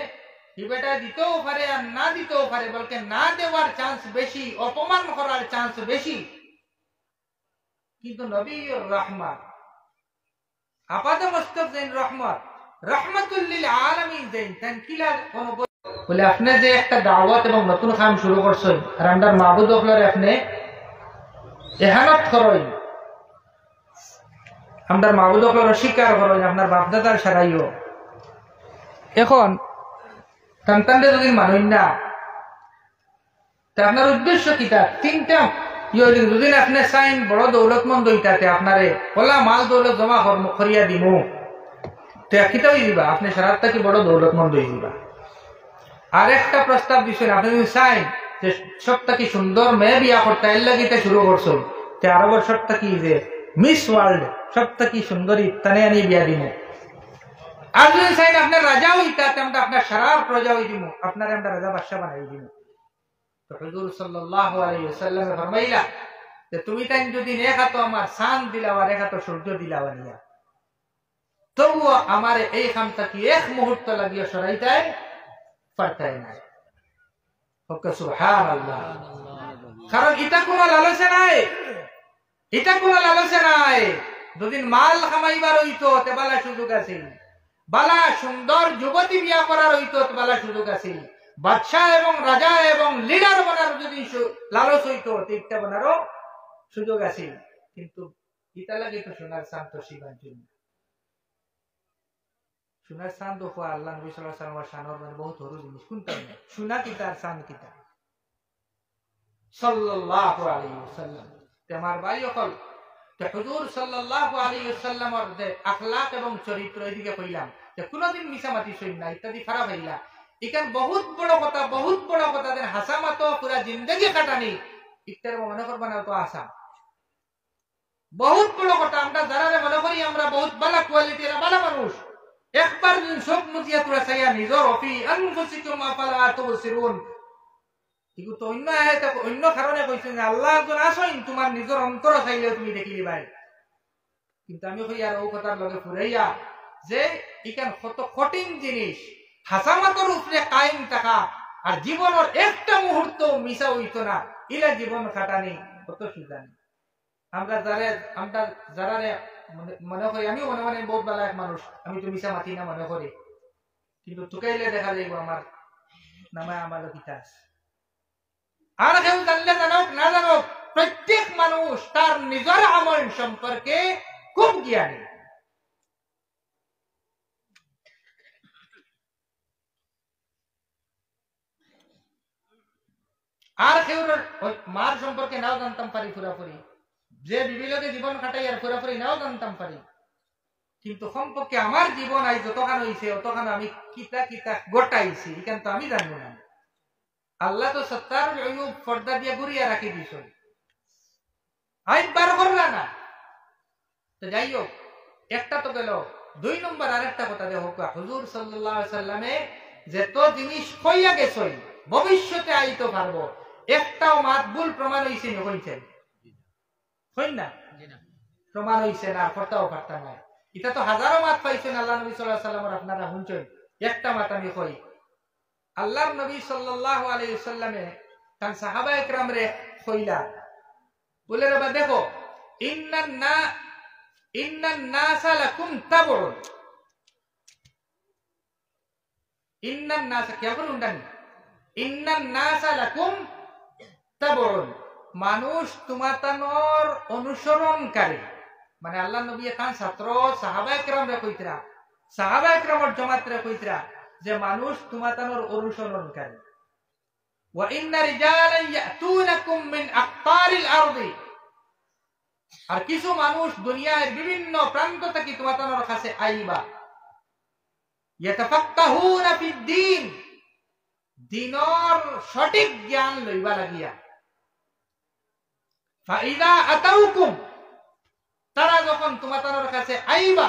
এই বেটা দিতেও পারে আর না দিতেও পারে, বলকে না দেওয়ার চান্স বেশি, অপমান করার চান্স বেশি। কিন্তু নবীর রহমত আপাদ মস্তক যেন রহমত রহমাতুল লিল আলামিন যেন তান কিলা অনুভব বলে আপনি যে একটা দাওয়াত এবং নতুন কাম শুরু করছেন আর আন্ডার মাবুদ হলরে আপনি এহানত করেন, আপনার মাবুদ হলর স্বীকার করেন, আপনার বাপদাদার সারাইও। এখন সন্তানদের যদি মানুষ না, তা আপনার উদ্দেশ্য কিতা? তিনটা যদি আপনি চাইন বড় দৌলতমন্দ হইতাতে আপনারে ওলা মাল দৌলত জমা করিয়া দিমু, কিতা হয়ে দিবা? আপনি সারাত থাকি বড় দৌলতমন্দ হয়ে দিবা। আর একটা প্রস্তাব দিচ্ছেন, আপনি যদি চাইন যে সব থাকি সুন্দর মেয়ে বিয়া করতে এর লাগিতে শুরু করছো, তে আরবের সব থাকি যে মিস ওয়ার্ল্ড সব থাকি সুন্দরী তানে আনি বিয়া দিমু। আর যদি চাইন আপনার রাজা হইতাতে আমরা আপনার সারা প্রজা হয়ে দিমু, আপনারে আমরা রাজা বাদশাহ বানাই দিমু। তো হুজুর সাল্লাল্লাহু আলাইহি ওয়াসাল্লাম ফরমাইলা যে তুমি তাই যদি এক হাত আমার শান দিলাও আর এক হাত সূর্য দিলাও নিয়া, তবুও আমার এই কামটা কি এক মুহূর্ত লাগিয়ে সরাইতাই পারতাই না। সুবহানাল্লাহ। কারণ এটা কোনো লালসা নাই, এটা কোনো লালসা নাই। দুদিন মাল কামাইবার হইতো তে বালা সুযোগ আছে, বালা সুন্দর যুবতী বিয়া করার হইতো তে বালা সুযোগ আছে, বাদশাহ এবং রাজা এবং লিডার বানার যদি লালস হইতো তিনটা বানারও সুযোগ আছে। কিন্তু ইটা লাগে তো সোনার শান্ত শিবান জন্য সোনার চাঁদ হওয়া আল্লাহ নবী সাল্লাল্লাহু আলাইহি ওয়াসাল্লামের শানের মানে বহুত বড় জিনিস। কোনটা সোনা কিতা আর চাঁদ কিতা? সাল্লাল্লাহু আলাইহি ওয়াসাল্লাম। আমার ভাই সকল, হুজুর সাল্লাল্লাহু আলাইহি ওয়াসাল্লামের যে আখলাক এবং চরিত্র এদিকে কইলাম যে কোনদিন মিছামাতি সইন না ইত্যাদি খারাপ হইলা। এখান বহুত বড় কথা দেন হাসামাতো পুরা জিন্দগি কাটানি ইত্যাদি মনে করবা না তো আশা বহুত বড় কথা। আমরা যারা মনে করি আমরা বহুত ভালো কোয়ালিটির ভালো মানুষ, একবার সব মুজিয়া তোরা চাইয়া নিজর অফি আনফুসিকুম আফালা তুবসিরুন, এগুলো তো অন্য কারণে কইছেন যে আল্লাহ একজন আসেন তোমার নিজের অন্তর চাইলেও তুমি দেখিলি ভাই। কিন্তু আমি কই আর ও কথার লগে ফুরাইয়া যে এখান কত কঠিন জিনিস হাসামাতর উপরে কায়েম থাকা আর জীবনের একটা মুহূর্ত মিশা হইতো না, ইলা জীবন কাটানি কত সুজানি। আমরা যারা মনে করি আমি মনে মনে বহুত ভালো এক মানুষ, আমি তো মিশা মাতি না মনে করি, কিন্তু টুকাইলে দেখা যাইব আমার নামে আমার কিতাস। আর কেউ জানলে জানক না জানক প্রত্যেক মানুষ তার নিজের আমল সম্পর্কে খুব জ্ঞানী। আর কেউ মার সম্পর্কে নাও জানতাম পারি পুরাপুরি, যে বিবিলকে জীবন কাটাই আর পুরাপুরি নাও জানতাম পারি। কিন্তু সম্পর্কে আমার জীবন আজ যতখান হয়েছে অতখান আমি কিতা কিতা গোটাইছি এখান তো আমি জানবো না। আল্লাহ তো সত্তার পর্দা দিয়ে ঘুরিয়া রাখি দিস, আইন বার করলা না। তো যাই হোক, একটা তো গেল। 2 নম্বর আরেকটা কথা দেখো, হুজুর সাল্লাল্লাহু আলাইহি সাল্লামে যত জিনিস কইয়া গেছই ভবিষ্যতে আইতো পারবো, একটাও মাতবুল প্রমাণ হইছে না? হইন না প্রমাণ হইছে না, করতেও পারতা না। এটা তো হাজারো মাত পাইছেন আল্লাহ নবী সাল্লাল্লাহু আলাইহি সাল্লামের, আপনারা শুনছেন। একটা মাত আমি কই, আল্লাহর নবী সাল্লাল্লাহু আলাইহি সাল্লামে তার সাহাবায়ে কেরাম রে কইলা, বলে রে বা দেখো, ইন্নান নাসা লাকুম তাবউন, ইন্নান নাসা কি করুন জানি, ইন্নান নাসা লাকুম তাবউন, মানুষ তোমাতানোর অনুসরণকারী। মানে আল্লাহ নবী তার ছাত্র সাহাবায়ে কেরাম রে কইতরা, সাহাবায়ে কেরামের জামাত রে কইতরা যে মানুষ তোমাতানোর অনুসরণকারী। ওয়া ইন্না রিজালান ইয়াতুনাকুম মিন আকতারিল আরদি, আর কিছু মানুষ দুনিয়ার বিভিন্ন প্রান্ত থেকে তোমাতানোর কাছে আইবা, ইয়াতাফাক্কাহুনা ফিদ্দীন, দ্বীনের সঠিক জ্ঞান লইবা লাগিয়া। ফাইদা আতাউকুম, তারা যখন তোমাতানোর কাছে আইবা,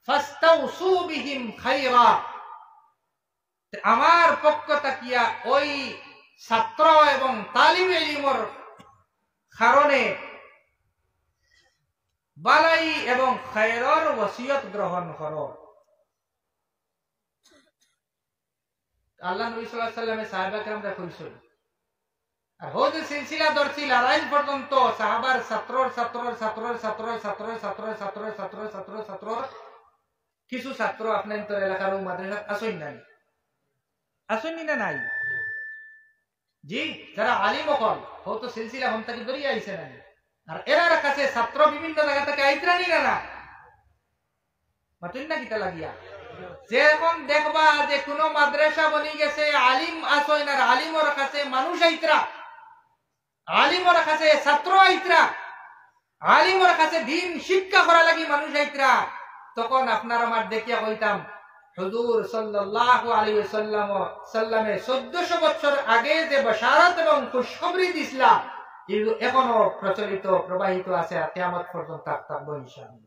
ফাস্তাউসু বিহিম খায়রা, আমার পক্ষ তাকিয়া ওই ছাত্র এবং তালিবে ইলমের কারণে বালাই এবং খায়রের ওসিয়ত গ্রহণ করো। আল্লাহ নবী সাল্লাল্লাহু আলাইহি সাল্লামে সাহাবা কেরামরা কইছেন, আর ও যে সিলসিলা ধরছিল আজ পর্যন্ত সাহাবার ছাত্রর ছাত্রর ছাত্রর ছাত্রর ছাত্রর ছাত্রর ছাত্রর ছাত্রর ছাত্রর ছাত্রর কিছু ছাত্র আপনার তো এলাকার মাদ্রাসা আসেন না, আসেন না নাই? জি, যারা আলিম হল ও তো সিলসিলা হম থেকে ধরিয়ে আইছে না, আর এরার কাছে ছাত্র বিভিন্ন জায়গা থেকে আইতরানি না মাতুন না কিতা লাগিয়া। যেরকম দেখবা যে কোন মাদ্রাসা বনি গেছে, আলিম আসেন, আর আলিমর কাছে মানুষ আইতরা, আলিমর কাছে ছাত্র আইতরা, আলিমর কাছে দিন শিক্ষা করা লাগি মানুষ আইতরা, তখন আপনার আমার দেখিয়া কইতাম হুজুর সাল্লাল্লাহু আলাইহি সাল্লামে 1400 বছর আগে যে বাশারত এবং খুশখবরি দিছিলা এগুলো এখনো প্রচলিত প্রবাহিত আছে, আর কিয়ামত পর্যন্ত থাকবে ইনশাআল্লাহ।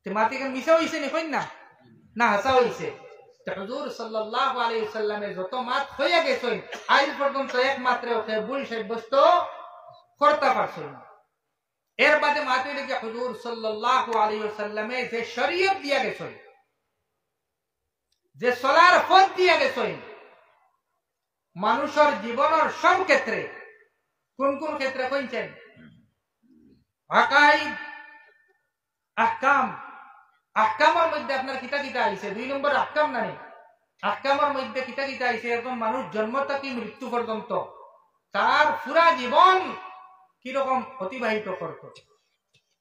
তে মাতিকে মিছা হইছে নি কইন না, না হাসা হইছে। তে হুজুর সাল্লাল্লাহু আলাইহি সাল্লামে যত মাত হইয়া গেছে আজ পর্যন্ত একমাত্র ওকে ভুল সাব্যস্ত করতে পারছে না। এর বাদে মাতে লেগে হুজুর সাল্লাল্লাহু আলাইহি ওয়াসাল্লামে যে শরীয়ত দিয়া গেছেন, যে সলার পথ দিয়া গেছেন, মানুষের জীবনের সব ক্ষেত্রে, কোন কোন ক্ষেত্রে কইছেন? আকাইদ, আহকাম, আহকামের মধ্যে আপনার কিতা কিতা আইছে? 2 নম্বর আহকাম নাই, আহকামের মধ্যে কিতা কিতা আইছে? একজন মানুষ জন্ম থেকে মৃত্যু পর্যন্ত তার পুরা জীবন কিরকম অতিবাহিত করত,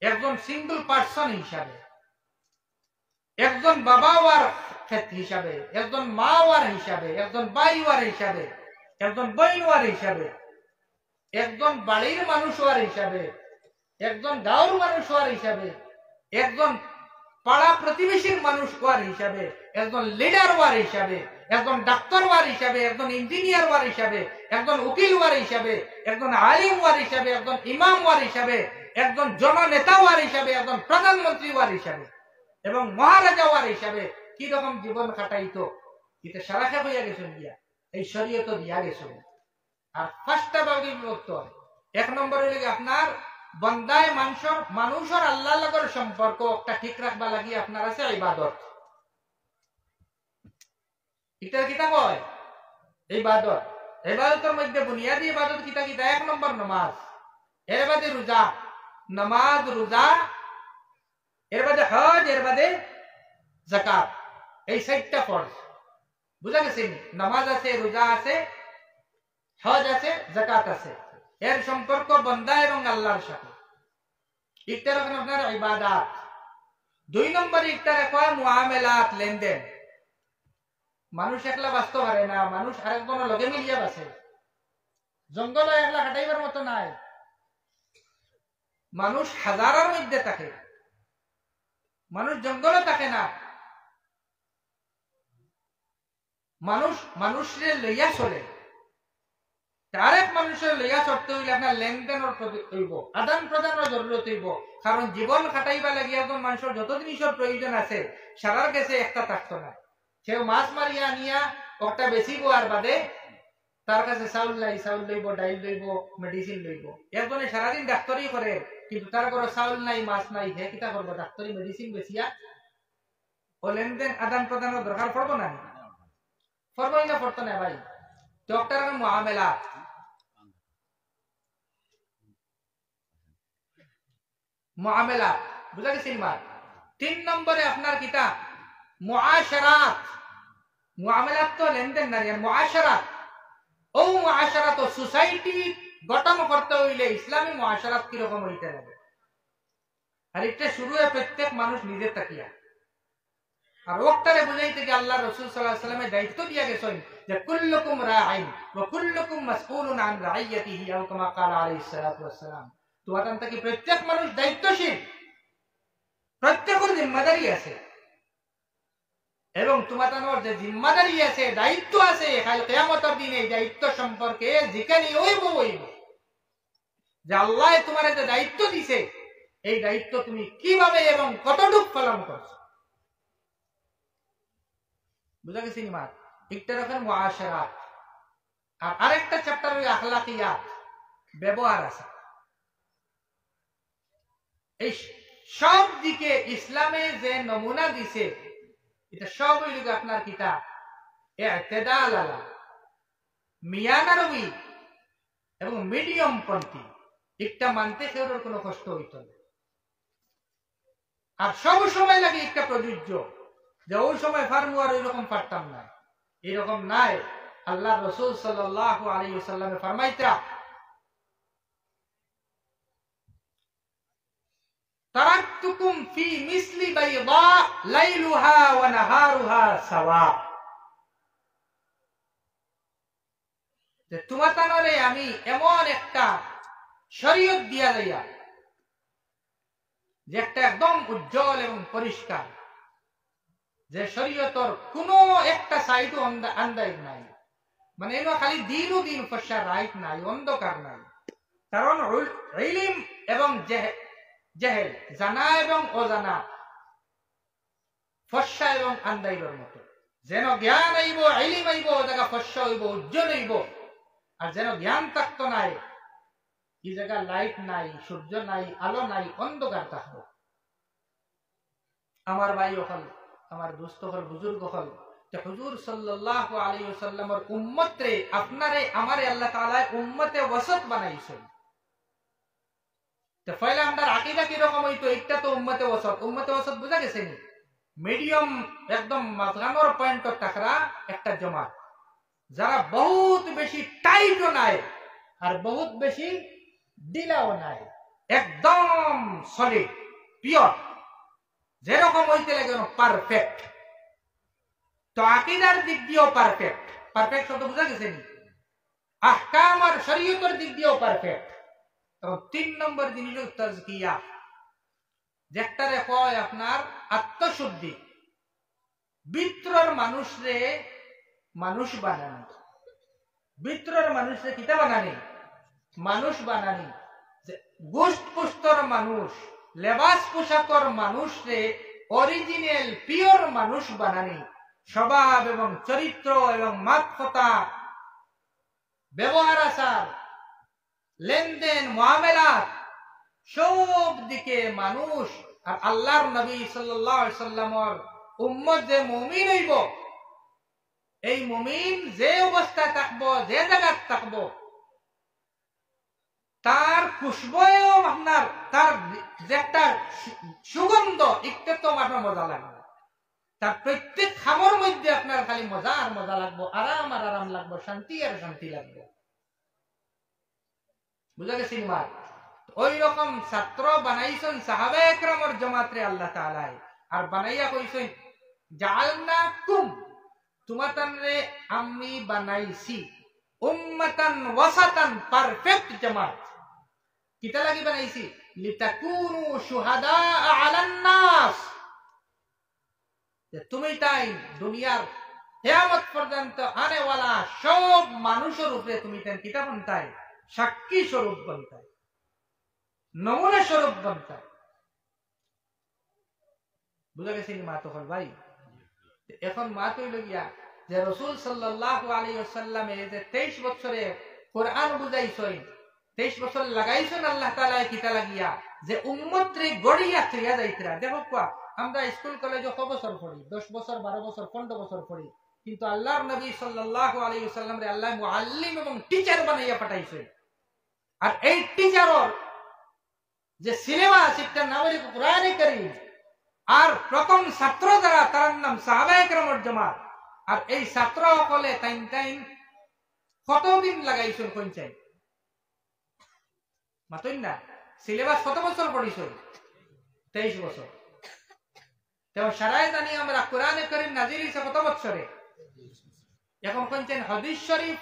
একজন সিঙ্গল পার্সন হিসাবে, একজন বাবা ওয়ার ক্ষেত্রে হিসাবে, একজন মা ওয়ার হিসাবে, একজন ভাই ওয়ার হিসাবে, একজন বোন ওয়ার হিসাবে, একজন বাড়ির মানুষ ওয়ার হিসাবে, একজন গাঁওর মানুষ ওয়ার হিসাবে, একজন পাড়া প্রতিবেশীর মানুষ ওয়ার হিসাবে, একজন লিডার ওয়ার হিসাবে, একজন ডাক্তার ওয়ার হিসাবে, একজন ইঞ্জিনিয়ার ওয়ার হিসাবে, একজন উকিল ওয়ার হিসাবে, একজন আলিম ওয়ার হিসাবে, একজন ইমাম ওয়ার হিসাবে, একজন জননেতা ওয়ার হিসাবে, একজন প্রধানমন্ত্রী ওয়ার হিসাবে এবং মহারাজা ওয়ার হিসাবে কি রকম জীবন কাটাইতো, এটা সারা খেপ হইয়া গেছেন গিয়া এই শরীয়ত দিয়া গেছেন। আর পাঁচটা ভাগে বিভক্ত হয়। 1 নম্বরে লাগে আপনার বন্দায় মানুষের আল্লাহর লগের সম্পর্ক একটা ঠিক রাখবা লাগি আপনার আছে ইবাদত। এটা কিতা কয়? ইবাদত। ইবাদতের মধ্যে বুনিয়াদি ইবাদত কিতা কিতা? 1 নম্বর নামাজ, এর বাদে রোজা, নামাজ রোজা, এর বাদে হজ, এর বাদে যাকাত। এই 4টা ফরজ বুঝা গেছে? নামাজ আছে, রোজা আছে, হজ আছে, যাকাত আছে। এর সম্পর্ক বান্দা এবং আল্লাহর সাথে। একটা রাখেন আপনার ইবাদত। 2 নম্বর একটা রাখা মুআমালাত, লেনদেন। মানুষ একলা বাঁচতে পারে না, মানুষ আরেকজনের লগে মিলিয়া বাঁচে। জঙ্গলে একলা কাটাইবার মতো নাই, মানুষ হাজারের মধ্যে থাকে, মানুষ জঙ্গলে থাকে না, মানুষ মানুষের লইয়া চলে। আরেক মানুষের লইয়া চলতে হইলে আপনার লেনদেনের হইব, আদান প্রদানের জরুরত হইব। কারণ জীবন খাটাইবা লাগিয়া একজন মানুষের যত জিনিসের প্রয়োজন আছে সারার কাছে একটা থাকতো না। সেও মাছ মারিয়া আনিয়া একটা বেচিব, আর বাদে তার কাছে চাউল নাই, চাউল লইব, ডাইল লইব, মেডিসিন লইব। একজনে সারাদিন ডাক্তারি করে, কিন্তু তার ঘরে চাউল নাই, মাছ নাই, হে কিতা করবো? ডাক্তারি মেডিসিন বেচিয়া ও লেনদেন আদান প্রদানের দরকার পড়বো না? পড়বই না? পড়তো না ভাই। ডক্টর মুআমেলা, মুআমেলা বুঝা গেছে? 3 নম্বরে আপনার কিতা? মুআশারাত। মুআমেলাত তো লেনদেন না, মুআশারাত। ও মুআশারাত সোসাইটি গঠন করতে হইলে ইসলামী মুআশারাত কি রকম হইতে হবে? আর এটা শুরু হয় প্রত্যেক মানুষ নিজে তাকিয়া। আর ওটারে বুঝাইতে যে আল্লাহ রাসূল সাল্লাল্লাহু আলাইহি ওয়াসাল্লামের দায়িত্ব দিয়া গেছেন যে কুল্লুকুম রাঈন ওয়া কুল্লুকুম মাসউলুন আন রাইয়াতিহি, আও কামা ক্বালা আলাইহিস সালাতু ওয়াস সালাম। তোমাদের থেকে প্রত্যেক মানুষ দায়িত্বশীল, প্রত্যেকের জিম্মাদারি আছে, এবং তোমাদের যে জিম্মাদারি আছে, দায়িত্ব আছে, কাল কিয়ামতের দিনে এই দায়িত্ব সম্পর্কে জিজ্ঞাসা হইব যে আল্লাহ তোমার যে দায়িত্ব দিছে এই দায়িত্ব তুমি কিভাবে এবং কতটুকু পালন করছো। বুঝা গেছে? একটা রকম মুআশারাত। আর আরেকটা চ্যাপ্টার ওই আখলাকিয়াত, ব্যবহার আছে। এই সব দিকে ইসলামে যে নমুনা দিছে এটা সব হইল আপনার কিতা ইতিদাল আলা, মিয়ানারবি এবং মিডিয়াম পন্থী। একটা মানতে কেউ কোনো কষ্ট হইত না। আর সব সময় লাগে একটা প্রযোজ্য, যে ওই সময় ফার্মু আর ওইরকম পারতাম না, এরকম নাই। আল্লাহ রাসূল সাল্লাল্লাহু আলাইহি ওয়াসাল্লামে ফরমাইতা তারাকতুকুম ফি মিসলি বাইদা লাইলুহা ওয়া নাহারুহা সাওয়া, যে তোমাতানরে আমি এমন একটা শরীয়ত দিয়া যাইয়া যে একটা একদম উজ্জ্বল এবং পরিষ্কার, যে শরীয়তর কোনো একটা সাইডও আন্দাজ নাই, মানে এনো খালি দিনও দিন ফসা, রাইট নাই, অন্ধকার নাই। কারণ ইলম এবং জেহেল, জানা এবং অজানা, ফসা এবং আন্দাইবের মতো। যেন জ্ঞান আইব, ইলম আইব, জায়গা ফসা হইব, উজ্জ্বল হইব। আর যেন জ্ঞান থাকতো নাই, এই জায়গা লাইট নাই, সূর্য নাই, আলো নাই, অন্ধকার থাকবো। আমার ভাই হল, আমার দোস্ত হল, বুজুর্গ হল, হুজুর সাল্লাল্লাহু আলাইহি ওয়াসাল্লামের উম্মতরে আপনারে আমারে আল্লাহ তাআলা উম্মতে ওয়াসত বানাইছেন। তো পয়লা আমরা আকীদা কি রকম হইতো? একটা তো উম্মতে ওয়াসত। উম্মতে ওয়াসত বুঝা গেছে নি? মিডিয়াম, একদম মাঝখানোর পয়েন্টর টাকরা একটা জামাত, যারা বহুত বেশি টাইটও নাই আর বহুত বেশি ঢিলাও নাই, একদম সলিড, পিওর, যেরকম হইতে লাগে পারফেক্ট। তো আকীদার দিক দিয়েও পারফেক্ট। পারফেক্ট শব্দ বুঝা গেছে নি? আহকাম আর শরীয়তের দিক দিয়েও পারফেক্ট। তো 3 নম্বর জিনিস হল তাজকিয়া, যেটারে কয় আপনার আত্মশুদ্ধি, ভিতরের মানুষরে মানুষ বানানি। ভিতরের মানুষরে কিতা বানানি? মানুষ বানানি। গোশত পুস্তর মানুষ, লেবাস পোশাকর মানুষরে অরিজিনাল পিওর মানুষ বানানি। স্বভাব এবং চরিত্র এবং মাতকতা, ব্যবহার আচার, লেনদেন, মুআমেলাত, সব দিকে মানুষ আর আল্লাহর নবী সাল্লাল্লাহু আলাইহি সাল্লামের উম্মত যে মুমিন হইব, এই মুমিন যে অবস্থায় থাকবো, যে জায়গায় থাকবো, তার খুশবুও আপনার, তার যে একটা সুগন্ধ, একটা তো আপনার মজা লাগবে। তার প্রত্যেক খামর মধ্যে আপনার খালি মজা আর মজা লাগবো, আরাম আর আরাম লাগবো, শান্তি আর শান্তি লাগবে। বুঝা গেছে? ওই রকম ছাত্র বানাইছেন সাহাবায়ে কেরামের জামাতরে আল্লাহ তাআলা, আর বানাইয়া কইছেন জাআলনাকুম, তোমাতানরে আমি বানাইছি উম্মাতান ওয়াসাতান, পারফেক্ট জামাত। কিতা লাগি বানাইছি? লিতাকুনু শুহাদা আলান নাস, যে তুমি তাই দুনিয়ার কিয়ামত পর্যন্ত আনেওয়ালা সব মানুষের উপরে তুমি তেন কিতা বনতাই সাক্ষী স্বরূপ বনতাই, নমুনা স্বরূপ বনতাই। বুঝা গেছে মা তো হল ভাই। এখন মা তো গিয়া যে রসুল সাল্লাল্লাহু আলাইহি ওয়াসাল্লামে যে 23 বছরে কোরআন বুঝাইছেন, 23 বছর লাগাইছেন আল্লাহ তাআলা কিতা লাগিয়া যে উম্মত রে গড়িয়া থইয়া যাইতরা। দেখো কোয়া আমরা স্কুল কলেজে কত বছর পড়ি, 10 বছর 12 বছর 15 বছর পড়ি, কিন্তু আল্লাহর নবী সাল্লাল্লাহু আলাইহি ওয়াসাল্লাম রে আল্লাহ মুআল্লিম এবং টিচার বানাইয়া পাঠাইছেন। আর এই টিচারর যে সিলেবাস এটা নাম হলো কোরআনে কারীম। আর প্রথম ছাত্র যারা তার নাম সাহাবায়ে কেরামের জামাত। আর এই ছাত্র সকলে টাইম কতদিন লাগাইছেন কোন চাই মাতইন না, সিলেবাস কত বছর পড়িছেন? 23 বছর। তেও সারায় জানি আমরা কোরআনে কারীম নাজিল হইছে কত বছরে? এখন কোন চাই হাদিস শরীফ,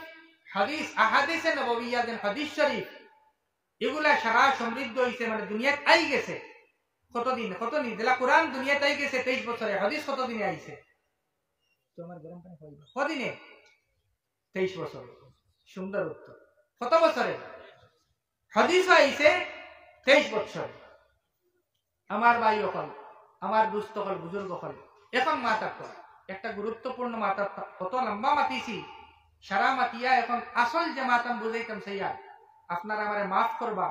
হাদিস আহাদিসে নববিয়্যা দেন হাদিস শরীফ এগুলা সারা সমৃদ্ধ হইছে, মানে দুনিয়াত আই গেছে কতদিন কতদিন যেলা কোরআন দুনিয়াত আই গেছে 23 বছরে, হাদিস কতদিনে আইছে? তোমার গরম পানি খাইবা কতদিনে? 23 বছর। সুন্দর উত্তর। কত বছরে? হাদিস আইছে 23 বছর। আমার ভাই হল, আমার দুস্থ হল, বুজুর্গ হল, এখন মাতা একটা গুরুত্বপূর্ণ মাতা কত লম্বা মাতিছি, সারা মাতিয়া এখন আসল যে মাতাম বুঝাইতাম সেইয়া আপনারা আমারে মাফ করবা।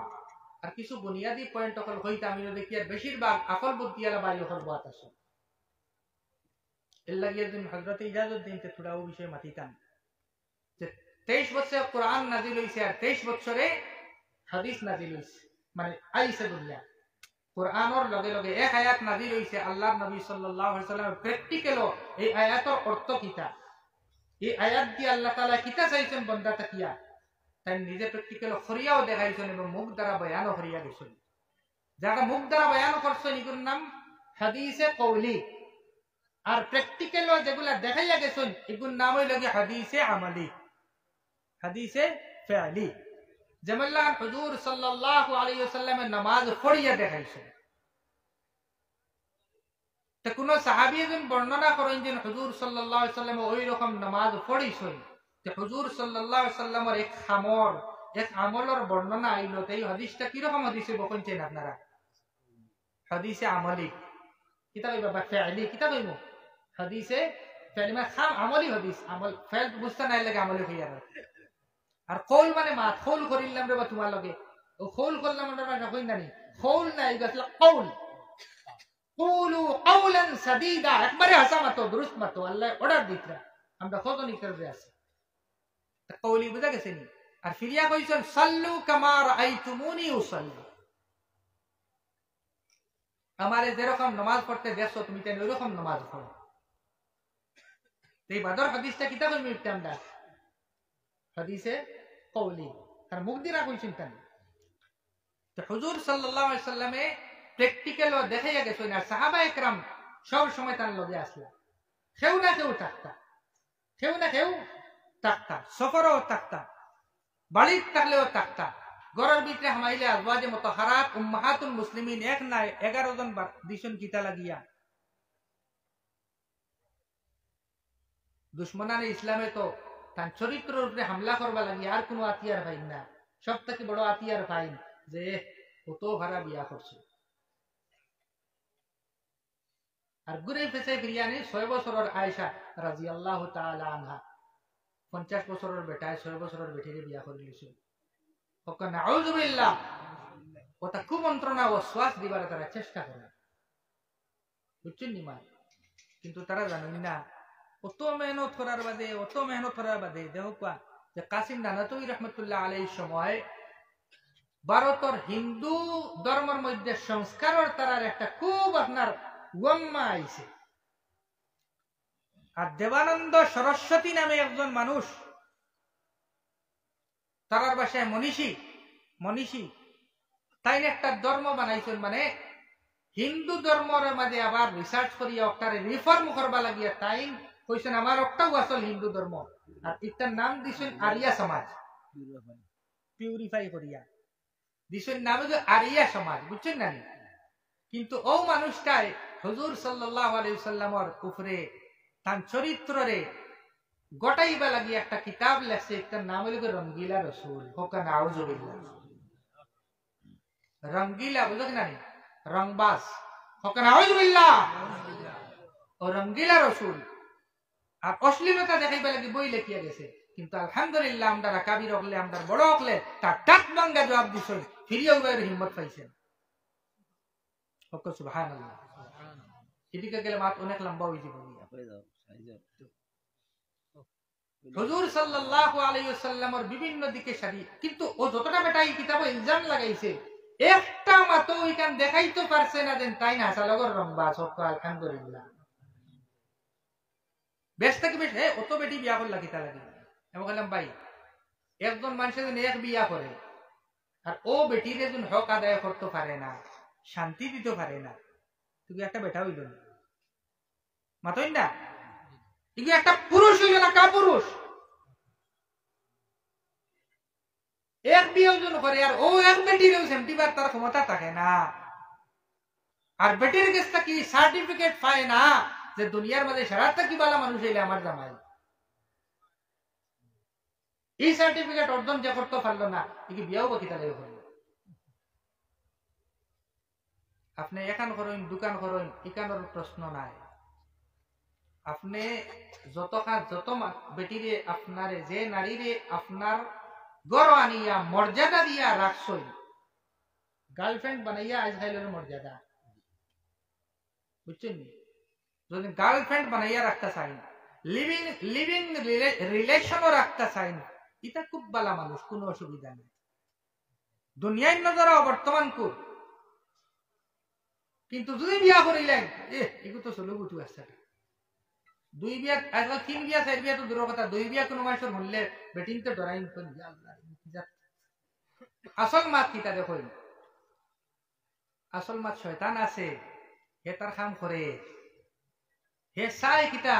আর কিছু বুনিয়াদী পয়েন্ট হল হইতে আমি দেখি আর বেশিরভাগ আকল বুদ্ধিয়ালা বাড়ি হল বাত আসে। এর লাগিয়ে দিন হযরত ইজাজউদ্দিন তে থোড়া ও বিষয় মাতিতাম যে 23 বছরে কোরআন নাজিল হইছে আর 23 বছরে হাদিস নাজিল হইছে, মানে আইছে দুনিয়া। কোরআনের লগে লগে এক আয়াত নাজিল হইছে, আল্লাহর নবী সাল্লাল্লাহু আলাইহি ওয়াসাল্লাম প্র্যাকটিক্যাল এই আয়াতের অর্থ কিতা, এই আয়াত দিয়ে আল্লাহ তাআলা কিতা চাইছেন বান্দা তাকিয়া তাই নিজে প্র্যাকটিক্যাল খরিয়াও দেখাইছেন এবং মুখ দ্বারা বয়ানও করিয়া গেছেন। যারা মুখ দ্বারা বয়ান করছেন এগুলোর নাম হাদিসে কওলি, আর প্র্যাকটিক্যাল যেগুলা দেখাইয়া গেছেন এগুলোর নাম হইল গিয়ে হাদিসে আমালি, হাদিসে ফিআলি। যেমন হুজুর সাল্লাল্লাহু আলাইহি ওয়াসাল্লামের নামাজ পড়িয়া দেখাইছেন। তে কোন সাহাবী যখন বর্ণনা করেন যে হুজুর সাল্লাল্লাহু আলাইহি ওয়াসাল্লাম ওই রকম নামাজ পড়িছেন, যে হুজুর সাল্লাল্লাহু আলাইহি ওয়াসাল্লামের এক খামর এক আমলের বর্ণনা আইলো, তাই হাদিসটা কি রকম হাদিসে বলছেন আপনারা? হাদিসে আমালি। কিতাবে বাবা ফিআলি কিতাবে মো হাদিসে ফিআলি মানে খাম আমলি হাদিস, আমল ফেল বুঝতে নাই লাগে আমলি হইয়া না। আর কৌল মানে মা খৌল করিলাম রে বা তোমার লগে ও খৌল করলাম আমরা মানে কই জানি খৌল না এটা আসলে কৌল। কুলু কওলান সাদীদা, একবারে হাসা মত দুরুস্ত মত আল্লাহ অর্ডার দিতরা আমরা কতনি করবে আছে তা কওলি বুঝা গেছে নি। আর ফিরিয়া কইছেন সাল্লু কামা রাআইতুমুনি উসাল্লি, আমারে যেরকম নামাজ পড়তে দেখছো তুমি তেন ওইরকম নামাজ পড়ো। এই বাদর হাদিসটা কিতাবে মিলতাম না হাদিসে কওলি, আর মুখ দিয়া কইছেন কেন? তো হুজুর সাল্লাল্লাহু আলাইহি সাল্লামে প্র্যাকটিক্যাল দেখাইয়া গেছেন। আর সাহাবায়ে কেরাম সব সময় তার লগে আসলো, কেউ না কেউ থাকতা, কেউ না কেউ থাকতা, সফরও থাকতা, বাড়ির থাকলেও থাকতা, ঘরের ভিতরে হামাইলে আজওয়াজে মুতাহহারাত উম্মাহাতুল মুসলিমিন এক না 11 জন দিশন কিতা লাগিয়া। দুশ্মনানে ইসলামে তো তার চরিত্রের উপরে হামলা করবা লাগি আর কোনো আতিয়ার পাইন না, সব থেকে বড় আতিয়ার পাইন যে কত ভাড়া বিয়া করছে। আর ঘুরে ফেসে বিরিয়ানি 6 বছরের আয়েশা রাদিয়াল্লাহু তাআলা আনহা 50 বছরের বেটায় 6 বছরের বেটিরে বিয়া করে লিছে। ওকা নাউযু বিল্লাহ, ওটা কুমন্ত্রণা ও শ্বাস দিবার তারা চেষ্টা করে, বুঝছেন নি মা? কিন্তু তারা জানেন না অত মেহনত করার বাদে দেখো কোয়া যে কাসিম নানাতুই রহমতুল্লাহ আলাইহির সময় ভারতের হিন্দু ধর্মের মধ্যে সংস্কারের তারার একটা খুব আপনার ওয়াম্মা আইছে। আর দেবানন্দ সরস্বতী নামে একজন মানুষ, তারার বাসায় মনীষী তাই একটা ধর্ম বানাইছেন, মানে হিন্দু ধর্মের মাঝে আবার রিসার্চ করিয়া ওটারে রিফর্ম করবা লাগিয়া তাই কইছেন আমার একটাও আসল হিন্দু ধর্ম, আর এটার নাম দিছেন আরিয়া সমাজ, পিউরিফাই করিয়া দিছেন নাম আরিয়া সমাজ, বুঝছেন না? কিন্তু ও মানুষটাই হুজুর সাল্লাল্লাহু আলাইহি ওয়াসাল্লামর উপরে তার চরিত্ররে গোটাইবা লাগি একটা কিতাব লেখছে, তার নাম হইল রঙ্গিলা রসুল। হোকা নাউজুবিল্লাহ। রঙ্গিলা বুঝো কিনা নি? রংবাজ। হোকা নাউজুবিল্লাহ। ও রঙ্গিলা রসুল। আর অশ্লীলতা দেখাইবা লাগি বই লেখিয়া গেছে, কিন্তু আলহামদুলিল্লাহ আমরা কাবির হকলে, আমরা বড় হকলে তার টাক বাঙ্গা জবাব দিছেন, ফিরিয়া উবাইয়ের হিম্মত পাইছেন। হোক সুবহানাল্লাহ। এদিকে গেলে মাত অনেক লম্বা হয়ে যাবে। হুজুর সাল্লাল্লাহু আলাইহি ওয়াসাল্লামের বিভিন্ন দিকে সারি, কিন্তু ও যতটা বেটা এই কিতাবে ইলজাম লাগাইছে, একটা মাত্র ওইখান দেখাইতে পারছে না দেন তাই না সালগর রংবা সত্য। আলহামদুলিল্লাহ। বেশ থেকে বেশ অত বেটি বিয়া করলা কিতা লাগে। আমি বললাম ভাই, একজন মানুষের যদি এক বিয়া করে আর ও বেটির একজন হক আদায় করতে পারে না, শান্তি দিতে পারে না, তুমি একটা বেটা হইল না মাতই না। তুমি একটা পুরুষ হইল না, কা পুরুষ এক বিয়ে ওজন করে আর ও এক বেটির সেমটিবার তার ক্ষমতা থাকে না। আর বেটির কাছে কি সার্টিফিকেট পায় না যে দুনিয়ার মাঝে সারাটা কি বালা মানুষ হইলে আমার জামাই। এই সার্টিফিকেট অর্জন যে করতে পারলো না, কি বিয়াও বাকি তাহলে করলো। আপনি এখান করেন, দোকান করেন, এখানোর প্রশ্ন নাই। আপনি যত বেটিরে আপনারে, যে নারীরে আপনার গড় আনিয়া মর্যাদা দিয়া রাখছই, গার্লফ্রেন্ড বানাইয়া আজ খাইলের মর্যাদা বুঝছেন। যদি গার্লফ্রেন্ড বানাইয়া রাখতে চাই, লিভিং রিলেশনও রাখতে চাই, এটা খুব ভালো মানুষ, কোনো অসুবিধা নেই। দুনিয়ার নজরা বর্তমান কুর, কিন্তু যদি বিয়া করিলেন এগুলো তো চলো উঠু আসছে। দুই বিয়া আজকাল 3 বিয়া 4 বিয়া তো দূরের কথা, 2 বিয়া কোনো মানুষের হলে বেটিং তো ডরাই। আসল মাত কিতা দেখো, আসল মাত শয়তান আছে, হে তার কাম করে, হে চাই কিতা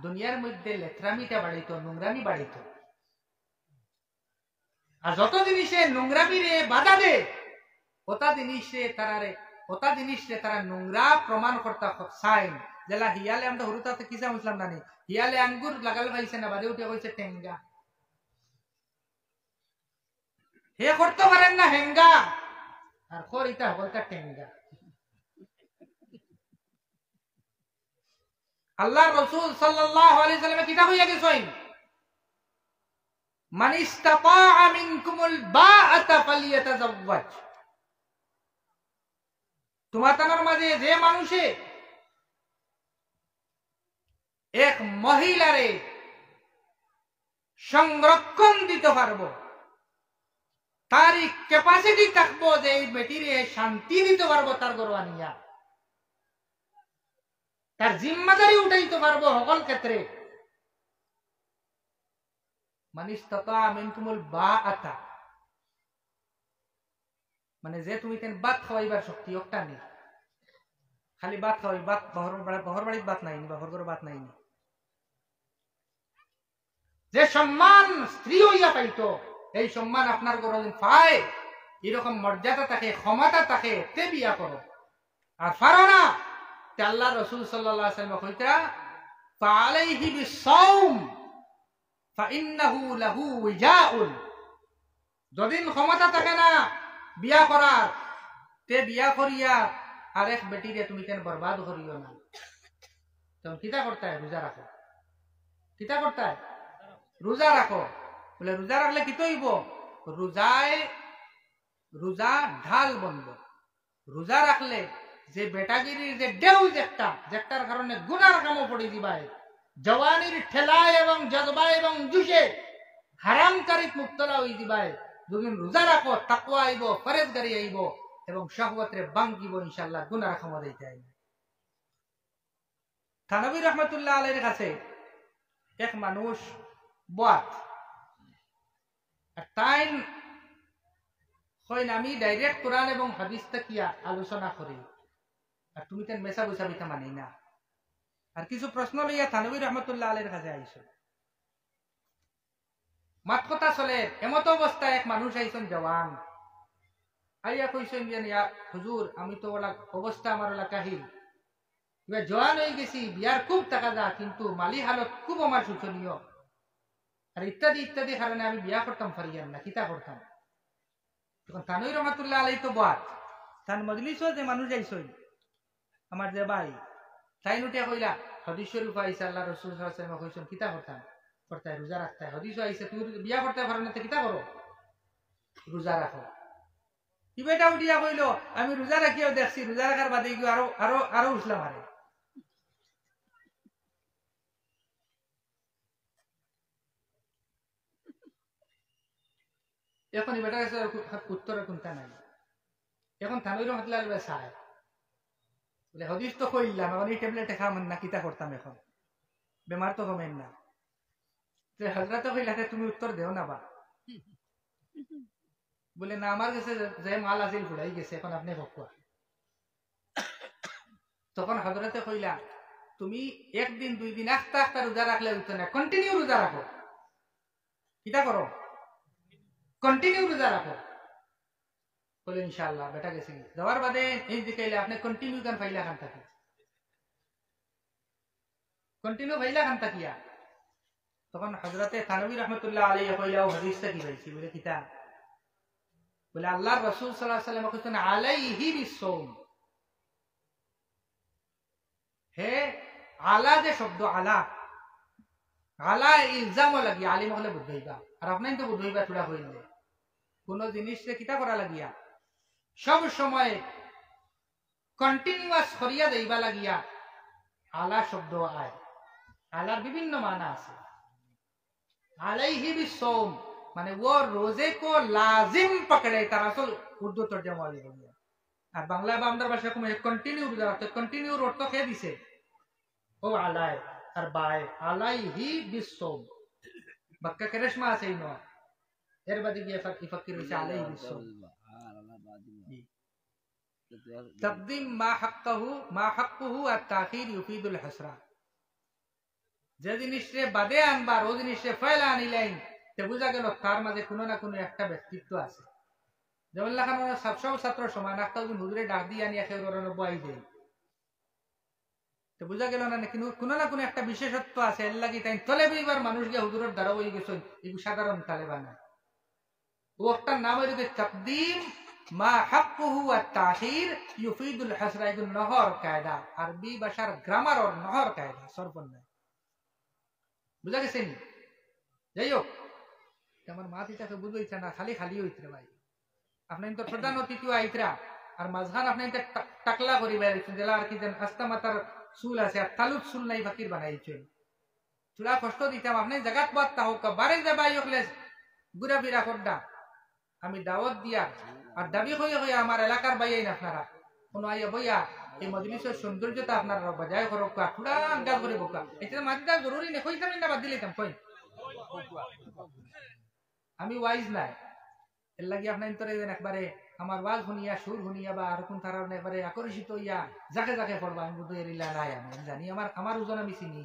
দুনিয়ার মধ্যে লেত্রামিটা বাড়িত, নোংরামি বাড়িত। আর যত জিনিসে নোংরামি রে বাধা দে, ওটা জিনিসে তারা নোংরা প্রমাণ করতে চাই। যেলা হিয়ালে আমরা হরুতাতে কিসা মুসলাম নানি, হিয়ালে আঙ্গুর লাগালে পাইছে না, বাদে উঠে কইছে টেঙ্গা। হে করতে পারেন না হেঙ্গা, আর খর ইটা বলতে টেঙ্গা। আল্লাহ রাসূল সাল্লাল্লাহু আলাইহি ওয়াসাল্লাম কিতাব হইয়া গেছেন, মান ইসতাতাআ মিনকুমুল বাআতা ফালিয়াতাযাওয়াজ। তোমাদের মাঝে যে মানুষে এক মহিলারে সংরক্ষণ দিতে পারবো, তারই ক্যাপাসিটি থাকবো যে এই বেটিরে শান্তি দিতে পারবো, তার গর্ব আনিয়া তার জিম্মাদারি উঠাইতে পারবো সকল ক্ষেত্রে। মানে যে তুমি ভাত খাওয়াইবার শক্তি একটা নেই, খালি ভাত খাওয়াই, ভাত বহর বাড়ির ভাত নাই, বহর করে ভাত নাই। যে সম্মান স্ত্রী হইয়া পাইতো, এই সম্মান আপনার ঘরে পায়, এরকম মর্যাদা থাকে, ক্ষমতা থাকে, তে বিয়া করো। আর পারো না, আল্লাহ রাসূল সাল্লাল্লাহু আলাইহি ওয়াসাল্লাম কইতা ফালাইহি বিসাওম ফাইন্নাহু লাহু ওয়াজাউন। যদিন ক্ষমতা থাকে না বিয়া করার, তে বিয়া করিয়া আরেক বেটিরে তুমি কেন বরবাদ করিও না। তখন কিতা করতে হয়? রোজা রাখো। কিতা করতে হয়? রোজা রাখো। বলে রোজা রাখলে কি হইব? রোজা ঢাল বন্ধ। রোজা রাখলে যে বেটাগিরির যে ডেউ যেটার কারণে গুনার কামও পড়ে দিবায়, জওয়ানির ঠেলায় এবং জজবায় এবং জুসে হারামকারীত মুক্তলা হয়ে দিবায়। যদি রোজা রাখো, তাকওয়া আইব, পরেজগারি আইব এবং শাহওয়াতরে ভাঙিব, ইনশাআল্লাহ গুনার ক্ষমা দিতে আইব। থানবী রহমাতুল্লাহ আলাইহির কাছে এক মানুষ বাত তাই আমি ডাইরেক্ট কোরআন এবং হাদিস তাকিয়া আলোচনা করি, আর তুমি তেন মেসা বৈসা বিতা মানি না। আর কিছু প্রশ্ন লইয়া থানবী রহমাতুল্লাহ আলাইহির কাছে আইছো। মাত কথা চলে, এমত অবস্থায় এক মানুষ আইছেন জওয়ান, আইয়া কইছেন যে হুজুর আমি তো ওলা অবস্থা আমার ওলা কাহিল, এবার জোয়ান হয়ে গেছি, বিয়ার খুব টাকা যা, কিন্তু মালি হালত খুব আমার শোচনীয়, আর ইত্যাদি ইত্যাদি কারণে আমি বিয়া করতাম পারিয়ান না, কিতা করতাম। তখন তানুই রহমাতুল্লাহ আলাই তো বাদ তান মজলিসও যে মানুষ যাইছই আমার যে ভাই তাই নুটিয়া কইলা হদিস শরীফ আইসা আল্লাহ রাসূল সাল্লাল্লাহু আলাইহি ওয়াসাল্লাম কইছেন কিতা করতাম, করতে রোজা রাখতে হদিস আইসা তুমি বিয়া করতে পারো না, কিতা করো, রোজা রাখো। কি বেটা উঠিয়া কইলো আমি রোজা রাখিও দেখছি, রোজা রাখার বাদে গিয়ে আরো আরো আরো উঠলাম। আরে এখন বেটা উত্তরের কোনটা নাই। এখন থানুই রহমতুল্লাহ চায় বলে হদিস তো কইলাম, এখন এই ট্যাবলেটে খাওয়ান না, কিতা করতাম এখন, বেমার তো কমেন না। হজরত কইলাতে তুমি উত্তর দেও না বা, বলে না আমার কাছে যে মাল আছিল ঘুরাই গেছে, এখন আপনি ভকুয়া। তখন হজরতে কইলা তুমি একদিন দুই দিন একটা একটা রোজা রাখলে হইতো না, কন্টিনিউ রোজা রাখো। কিতা করো, কন্টিনিউ রোজা রাখো। বলে ইনশাআল্লাহ বেটা গেছি যাওয়ার বাদে এই দেখাইলে আপনি কন্টিনিউ গান ফাইলা খান থাকি, কন্টিনিউ ফাইলা খান থাকিয়া। তখন হযরতে থানবী রাহমাতুল্লাহ আলাইহি কইলা হাদিসটা কি ভাইছি, বলে কিতা, বলে আল্লাহর রাসূল সাল্লাল্লাহু আলাইহি ওয়াসাল্লাম কইছেন আলাইহি বিসওম। হে আলা যে শব্দ আলা, আলা ইলজাম লাগি আলিম হলে বুঝাইবা, আর আপনাই তো বুঝাইবা থোড়া হইলে কোন জিনিসে কিতা করা লাগিয়া সব সময় কন্টিনিউয়াস করিয়া দেইবা লাগিয়া আলা শব্দ আয়। আলার বিভিন্ন মানা আছে। আলাইহি বিসওম মানে ও রোজে কো লাজিম পকড়ে, তার আসল উর্দু তরজমা হয়ে গেল। আর বাংলা বা আমাদের ভাষায় কোন কন্টিনিউ রোজা রাখতে, কন্টিনিউ অর্থ কে দিছে ও আলাই আর বায়, আলাইহি বিসওম বাক্কা কেরেশমা আছে ইনো, এর বাদে গিয়ে ইফাকির হইছে আলাইহি বিসওম। তকদিম মা হাক্কুহু আর তাখির ইউফিদুল হাসরা। যে জিনিসে বাদে আনবার ও জিনিসে ফেলা আনিলেন, তে বুঝা গেল তার মাঝে কোনো না কোনো একটা ব্যক্তিত্ব আছে। যেমন লেখান সব ছাত্র সমান, একটা হুজুরে ডাক দিয়ে আনিয়া খেয়ে বই দেয়, তো বুঝা গেল না কোনো না কোনো একটা বিশেষত্ব আছে। এর লাগি তাই তলে এইবার মানুষ গিয়ে হুজুরের দ্বারা হয়ে গেছে এগুলো সাধারণ তালেবান না। ও একটা নাম হইল তাকদিম মা হাক্কুহু ওয়া তাখির ইউফিদুল হাসরা। এগুলো নহর কায়দা, আরবি ভাষার গ্রামার আর নহর কায়দা সর্বন নাই। বুঝা গেছে নি? যাই হোক, আমার মা পিতাকে বুঝাইছে না, খালি খালি হইতে ভাই। আপনার তো প্রধান অতিথি আইতরা আর মাঝখান আপনি টাকলা করি বেড়াইছেন, জেলা আর কি যেন আস্তা মাতার চুল আছে আর তালুক চুল নাই ফাকির বানাইছেন। চুলা কষ্ট দিতাম আপনি জাগাত বাদতা হোক বারে যাবাই হলে ঘুরা ফিরা করডা আমি দাওয়াত দিয়া আর দাবি হয়ে হয়ে আমার এলাকার বাইয়াইন আপনারা কোনো আইয়া বইয়া এই মজলিসের সৌন্দর্যতা আপনারা বজায় করক, থোড়া আঙ্গাল করে বোকা। এটা মাটিটা জরুরি নেই, কইতাম না বাদ দিলাম কই আমি ওয়াইজ নাই। এর লাগি আপনার একবারে আমার ওয়াজ শুনিয়া সুর শুনিয়া বা আর কোন তারা একবারে আকর্ষিত হইয়া যাকে যাকে পড়বা আমি বুঝতে এরিলা নাই। আমি জানি আমার ওজন আমি চিনি,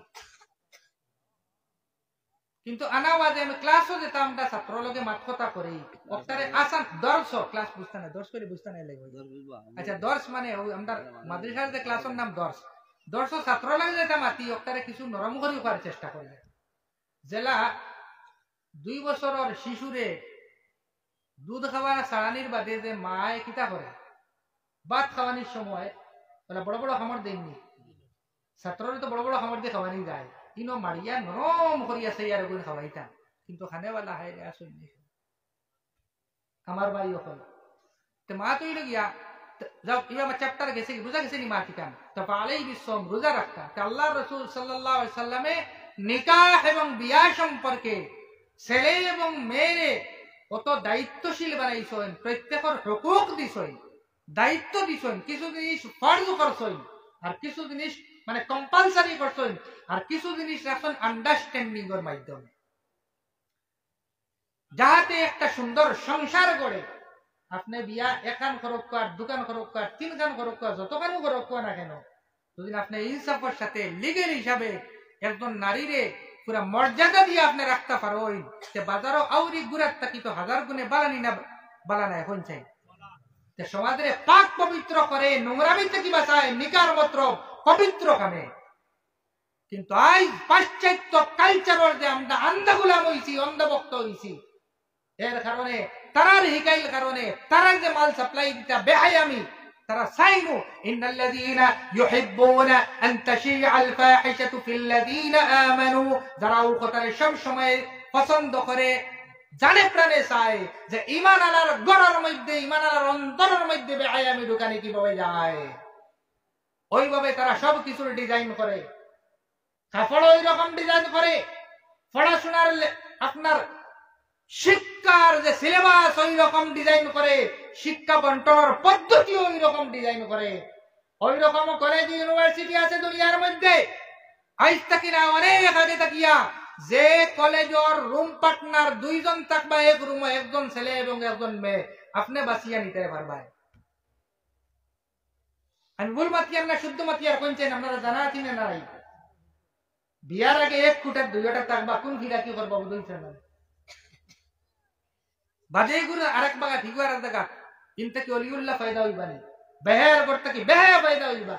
কিন্তু আনা ওয়াজে আমি ক্লাসও যেতাম না, ছাত্র লগে মাত কথা করি ওটারে আসান দর্শ ক্লাস বুঝতে না, দর্শ করে বুঝতে নাই লাগবে। আচ্ছা দর্শ মানে আমরা মাদ্রাসার যে ক্লাসের নাম দর্শ, দর্শ ছাত্র লগে যেতাম মাতি ওটারে কিছু নরম করে করার চেষ্টা করি। জেলা 2 বছরের শিশুরে দুধ খাওয়া সারানির বাদে যে মায় কিতা করে ভাত খাওয়ানির সময় বড় বড় খামর দেননি, ছাত্ররে তো বড় বড় খামর দিয়ে খাওয়ানি যায়, ইনো মারিয়া নরম করিয়া সেই আর গুণ খাওয়াইতাম। কিন্তু খানেওয়ালা হায় আসুন আমার বাড়ি ওখানে তো মা তৈরি গিয়া যাও এবার চ্যাপ্টার গেছে বুঝা গেছে নি মা টিকান তো আলাই বিশ্বম রোজা রাখতা। আল্লাহ রসুল সাল্লাল্লাহু আলাইহি সাল্লামে নিকাহ এবং বিয়া সম্পর্কে ছেলে এবং মেয়েরে কত দায়িত্বশীল বানাইছেন, প্রত্যেকের হকুক দিছেন, দায়িত্ব দিছেন, কিছু জিনিস ফরজ করছেন আর কিছু জিনিস মানে কম্পালসারি করছেন আর কিছু জিনিস রাখছেন আন্ডারস্ট্যান্ডিং এর মাধ্যমে, যাহাতে একটা সুন্দর সংসার গড়ে। আপনি বিয়া এখান করক আর দোকান করক আর 3 খান করক যতখানি করক না কেন, যদি আপনি ইনসাফের সাথে লিগেল হিসাবে একজন নারীরে পুরা মর্যাদা দিয়ে আপনি রাখতে পারেন, সে বাজারও আউরি গুড়ার তাকি তো 1000 গুণে বালানি না বালানায় হন চাই। সমাজে পাক পবিত্র করে নোংরামি থেকে বাঁচায় নিকার মাত্র পবিত্র কামে। কিন্তু আজ পাশ্চাত্য কালচারের যে আমরা আন্ধা গোলাম হইছি, অন্ধভক্ত হইছি, এর কারণে তারার হিকাইল কারণে তারার যে মাল সাপ্লাই দিতা বেহায়ামি, তারা চাইনু ইন্নাল্লাযীনা ইউহিব্বুনা আন তাশিআল ফাহিশাতু ফিল্লাযীনা আমানু, যারা ও কথারে সব সময় পছন্দ করে, জানে প্রাণে চায় যে ঈমান আলার গড়ের মধ্যে, ঈমান আলার অন্তরের মধ্যে বেহায়ামি ঢুকানি কিভাবে যায়, ওইভাবে তারা সব কিছুর ডিজাইন করে। কাপড় ওই রকম ডিজাইন করে, পড়াশোনার আপনার শিক্ষার যে সিলেবাস ওই রকম ডিজাইন করে, শিক্ষা বন্টনের পদ্ধতি ওই রকম ডিজাইন করে। ওই রকম কলেজ ইউনিভার্সিটি আছে দুনিয়ার মধ্যে, আজ থাকি না অনেক আগে থাকিয়া, যে কলেজের রুম পার্টনার দুইজন থাকবা এক রুমে, একজন ছেলে এবং একজন মেয়ে, আপনি বাঁচিয়া নিতে পারবেন। আমি ভুল মাতিয়ার না শুদ্ধ মাতিয়ার কোনছেন আপনারা জানা আছি না নাই? বিয়ার আগে এক ফুটের দুইটা থাকবা, কোন ফিরা কি করবা বুঝছেন না? বাজে গুরু আরেক বাগা ঠিক আর দেখা ইনতে কি অলিউল্লাহ ফায়দা হইবা নি, বেহের করতে কি বেহে ফায়দা হইবা।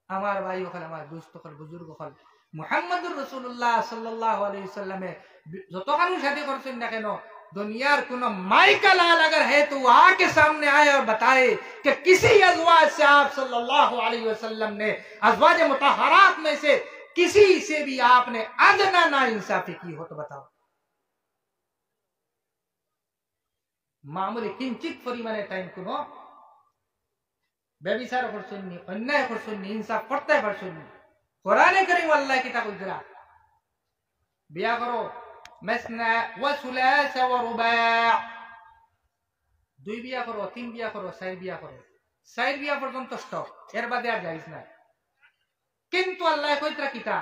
আমার ভাই ওখানে, আমার দুস্থ হল, বুজুর্গ হল, মুহাম্মদুর রাসূলুল্লাহ সাল্লাল্লাহু আলাইহি ওয়াসাল্লামে যতখানি শাদী করছেন না কেন, दुनिया कोई माइका लाल अगर है तो वो आके सामने आए और बताए कि किसी अज़वाज से आप सल्लल्लाहु अलैहि वसल्लम ने, अज़वाज मुतहहरात में से किसी से भी आपने अदना नाइंसाफी की हो तो बताओ। मामूली किंचित परिमाणे टाइम कोनो ব্যভিচার করছেন নি, অন্যায় করছেন নি, ইনসাফ করতে পারছেন নি। কোরআনে কারীম আল্লাহ কিতাব কইরা বিয়া করো মাসনা ওয়া সুলাসা ওয়া রুবা', দুই বিয়া করো, তিন বিয়া করো, চার বিয়া করো, চার বিয়া পর্যন্ত স্টপ, এর বাদে আর জায়েজ নাই। কিন্তু আল্লাহ কইতরা কিতা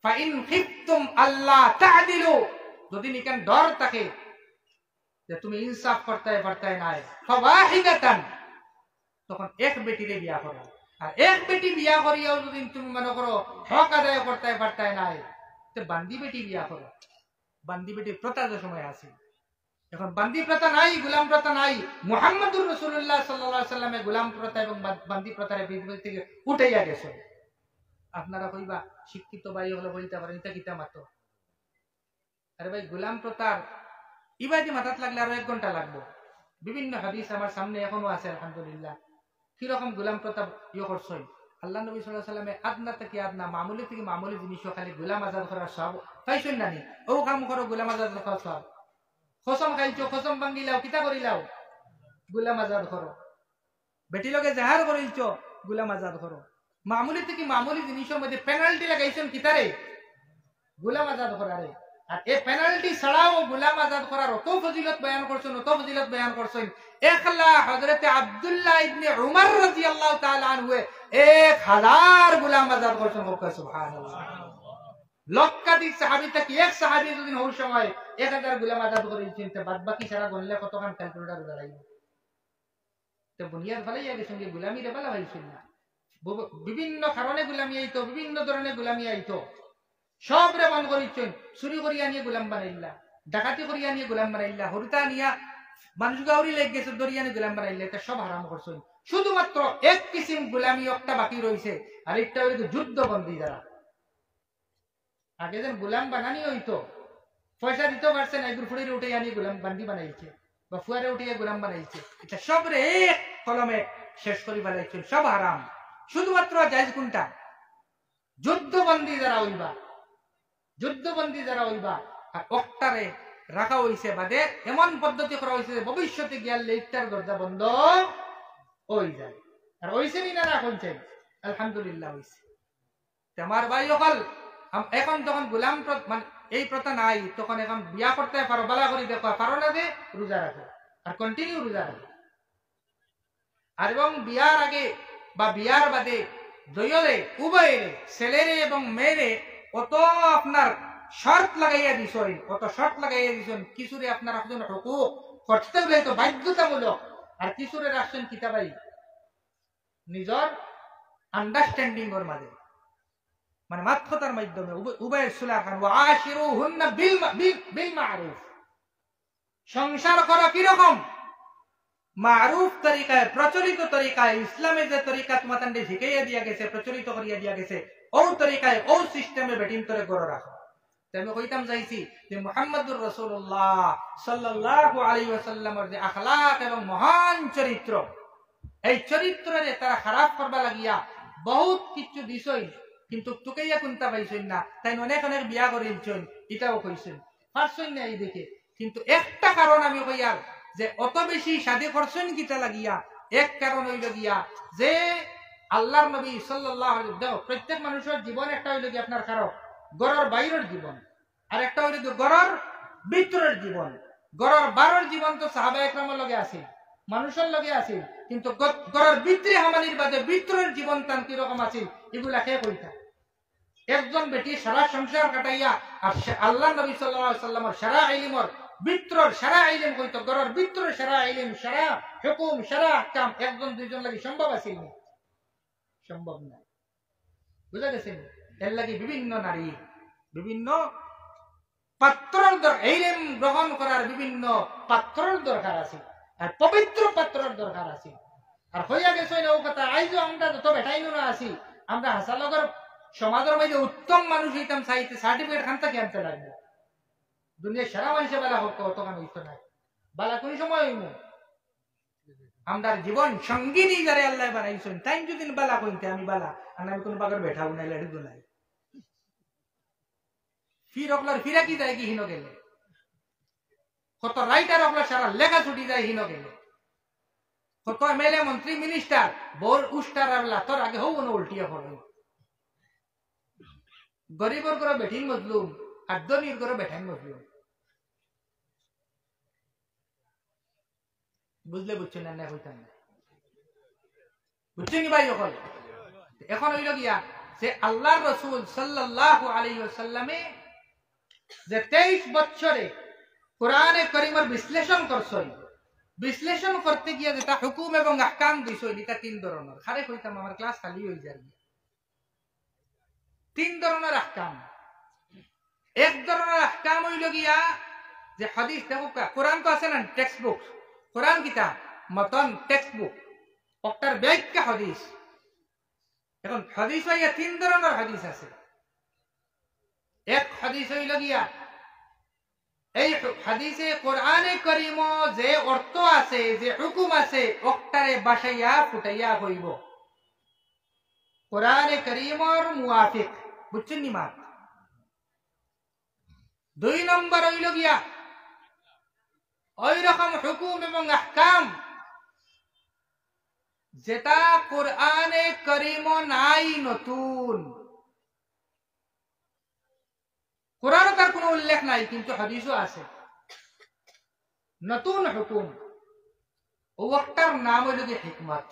ফা ইন খিফতুম আল্লাহ তা'দিলু, যদি নিকেন ডর থাকে যে তুমি ইনসাফ করতে পারতে নাই, ফাওয়াহিদাতান, তখন এক বেটিরে বিয়া করো। আর এক বেটি বিয়া করিয়াও যদি তুমি মনে করো হক আদায় করতে পারতে নাই, তো বান্দি বেটি বিয়া করো। বান্দি বেটি প্রথার সময় আছে, এখন বান্দি প্রথা নাই, গোলাম প্রথা নাই। মুহাম্মদুর রাসূলুল্লাহ সাল্লাল্লাহু আলাইহি ওয়াসাল্লামে গোলাম প্রথা এবং বান্দি প্রথার বিধি থেকে উঠাইয়া গেছে। আপনারা কইবা শিক্ষিত ভাই হলে বলতে পারেন এটা কিতা মাত্র, আরে ভাই গোলাম প্রথার ইবাদি মাথাত লাগলে আরো 1 ঘন্টা লাগবে। বিভিন্ন হাদিস আমার সামনে এখনো আছে আলহামদুলিল্লাহ। কিরকম গোলাম প্রথা ইয়ে করছেন আল্লাহ নবী সাল্লাল্লাহু আলাইহি ওয়াসাল্লামে, আদনা থেকে আদনা, মামুলি থেকে মামুলি জিনিসও খালি গোলাম আজাদ করার সব পাইছেন না নি? ও কাম করো গোলাম আজাদ করার সব, খসম খাইছো, খসম ভাঙ্গিলাও, কিতা করিলাও, গোলাম আজাদ করো। বেটি লগে জাহার করিলছো, গোলাম আজাদ করো। মামুলি থেকে মামুলি জিনিসের মধ্যে পেনাল্টি লাগাইছেন কিতারে, গোলাম আজাদ করারে। আর এই পেনাল্টি ছাড়াও গোলাম আজাদ করার অত ফজিলত বয়ান করছেন, অত ফজিলত বয়ান করছেন। একলা হযরতে আব্দুল্লাহ ইবনে উমর রাদিয়াল্লাহু তাআলা আনহু 1000 গোলাম আজাদ করছেন। সুবহানাল্লাহ। লক্ষাধিক সাহাবী থেকে এক সাহাবী যদি ওই সময় 1000 গোলাম আজাদ করেছেন, তে বাদ বাকি সারা গণলে কতখান ক্যালকুলেটর দাঁড়াইবে? তো বুনিয়াদ ভালোই আগে সঙ্গে গোলামি রে ভালো হইছিল না। বিভিন্ন কারণে গোলামি আইতো, বিভিন্ন ধরনের গোলামি আইতো, সব রে বন্ধ করিছেন। চুরি করিয়া নিয়ে গোলাম বানাইলা, ডাকাতি করিয়া নিয়ে গোলাম বানাইলা, হরিতা নিয়া মানুষ গাউরি লেগ গেছে দরিয়া নিয়ে গোলাম বানাইলা, এটা সব হারাম করছেন। শুধুমাত্র এক কিসিম গোলামি একটা বাকি রয়েছে, আর একটা হইল যুদ্ধবন্দী যারা। আগে যেন গোলাম বানানি হইতো, পয়সা দিতে পারছে না, এগুলো ফুড়ে উঠে আনিয়ে গোলাম বান্দি বানাইছে বা ফুয়ারে উঠে গোলাম বানাইছে, এটা সব রে এক কলমে শেষ করে বানাইছেন, সব হারাম। শুধুমাত্র জায়েজ কোনটা? যুদ্ধবন্দী যারা হইবা, যুদ্ধবন্দী যারা হইবা, আর অক্টারে রাখা হইছে বাদে এমন পদ্ধতি করা হইছে ভবিষ্যতে গিয়া লেটার দরজা বন্ধ হই যায়। আর হইছে নি না হইছে? আলহামদুলিল্লাহ হইছে। আমার ভাই সকল, এখন তখন গোলাম মানে এই প্রথা নাই, তখন এখন বিয়া করতে পারো, বালা করে দেখো, পারো না যে রোজা রাখো, আর কন্টিনিউ রোজা রাখো। আর এবং বিয়ার আগে বা বিয়ার বাদে দয়রে উভয়েরে, ছেলেরে এবং মেয়েরে কত আপনার শর্ত লাগাইয়া দিছেন, কত শর্ত লাগাইয়া দিছেন। কিছুরে আপনার রাখছেন হুকুক, করতে হলে তো বাধ্যতামূলক, আর কিছুরে রাখছেন কিতাবাই নিজের আন্ডারস্ট্যান্ডিং এর মাঝে, মানে মাত্রতার মাধ্যমে উভয়ের সুলাহ খান। ওয়া আশিরুহুন্না বিল মা'রুফ, সংসার করা কিরকম? মারুফ তরিকায় প্রচলিত তরিকায় ইসলামের যে তরিকা তোমাদের শিখাইয়া দিয়া গেছে প্রচলিত করিয়া দিয়া গেছে ও তরিকায় ও সিস্টেমে বেটিন করে গড়ে রাখো। আমি কইতাম চাইছি যে মুহাম্মদুর রাসূলুল্লাহ সাল্লাল্লাহু আলাইহি ওয়াসাল্লামের যে আখলাক এবং মহান চরিত্র, এই চরিত্রে তারা খারাপ করবা লাগিয়া বহুত কিছু দিছই, কিন্তু তুকাইয়া কোনটা পাইছই না। তাই অনেক অনেক বিয়া করিলছই, এটাও কইছেন পারছই না এই দেখে। কিন্তু একটা কারণ আমি কইয়ার যে অত বেশি শাদী করছেন কিটা লাগিয়া, এক কারণ হইল গিয়া যে আল্লাহর নবী সাল্লাল্লাহু আলাইহি ওয়াসাল্লাম, প্রত্যেক মানুষের জীবন একটা হইল গিয়া আপনার কারো গড়ের বাইরের জীবন, আর একটা হইল গড়ের ভিতরের জীবন। গড়ের বারের জীবন তো সাহাবা একরামের লগে আছে, মানুষের লগে আছে, কিন্তু গড়ের ভিতরে হামানির বাদে ভিতরের জীবন তান কিরকম আছে এগুলা কে কইতা। একজন বেটি সারা সংসার কাটাইয়া আর আল্লাহ নবী সাল্লাল্লাহু আলাইহি ওয়াসাল্লামের সারা ইলমর ভিতরের সারা ইলম কইতো, গড়ের ভিতরের সারা ইলম সারা হুকুম সারা আহকাম একজন দুইজন লাগি সম্ভব আছে? সম্ভব না। বুঝা গেছে? এর লাগি বিভিন্ন নারী বিভিন্ন পাত্রর ইলম গ্রহণ করার বিভিন্ন পাত্রর দরকার আছে, আর পবিত্র পাত্রর দরকার আছে। আর হইয়া গেছে ও কথা আইজো আমরা যত বেটাইনো না আছি, আমরা হাসালগর সমাজের মধ্যে উত্তম মানুষ হইতাম চাইতে সার্টিফিকেট খান থেকে আনতে লাগবে। দুনিয়া সারা মানুষে বেলা হোক অত কান হইতো না, বালা কোন সময় হইব আমরা জীবন সঙ্গিনী যারে আল্লাহ বানাইছেন তাই যদি বালা কইতে আমি বালা, আর আমি কোন বাগর বেঠাও নাই লেড়ি দুলাই ফির অকলার ফিরা কি যায় কি হিন গেলে, কত রাইটার অকলার সারা লেখা ছুটি যায় হিন গেলে, কত এমএলএ মন্ত্রী মিনিস্টার বোর উস্টার আল্লাহ তোর আগে হও না উল্টিয়া পড়ে। গরিবর করে বেঠিন মজলুম আর ধনীর করে বেঠাইন মজলুম। বুঝলে বুঝছেন না হইতাম না, বুঝছেন ভাই? এখন হইল গিয়া যে আল্লাহর রাসূল সাল্লাল্লাহু আলাইহি ওয়াসাল্লামে যে 23 বছরে কোরআনে কারীমের বিশ্লেষণ করছই, বিশ্লেষণ করতে গিয়া যেটা হুকুম এবং আহকাম দিছই এটা তিন ধরনের। খারে কইতাম আমার ক্লাস খালি হই যায়। তিন ধরনের আহকাম। এক ধরনের আহকাম হইল গিয়া যে হাদিস, দেখো কোরআন তো আছে না টেক্সট বুক, কোরআন কিতা মতন টেক্সট বুক, ওটার ব্যাখ্যা হাদিস। এখন হাদিস হইয়া তিন ধরনের হাদিস আছে। এক হাদিস হইল গিয়া এই হাদিসে কোরআনে কারীম যে অর্থ আছে যে হুকুম আছে ওটারে বাসাইয়া ফুটাইয়া হইব কোরআনে কারীমের মুআফিক। বুঝছেন নি মা? দুই নম্বর হইল গিয়া ওই রকম হুকুম এবং আহকাম যেটা কোরআনে কারীম নাই, নতুন কোরআনে তার কোনো উল্লেখ নাই কিন্তু হাদিসও আছে, নতুন হুকুম। ওটার নাম হইল গিয়ে হিকমত।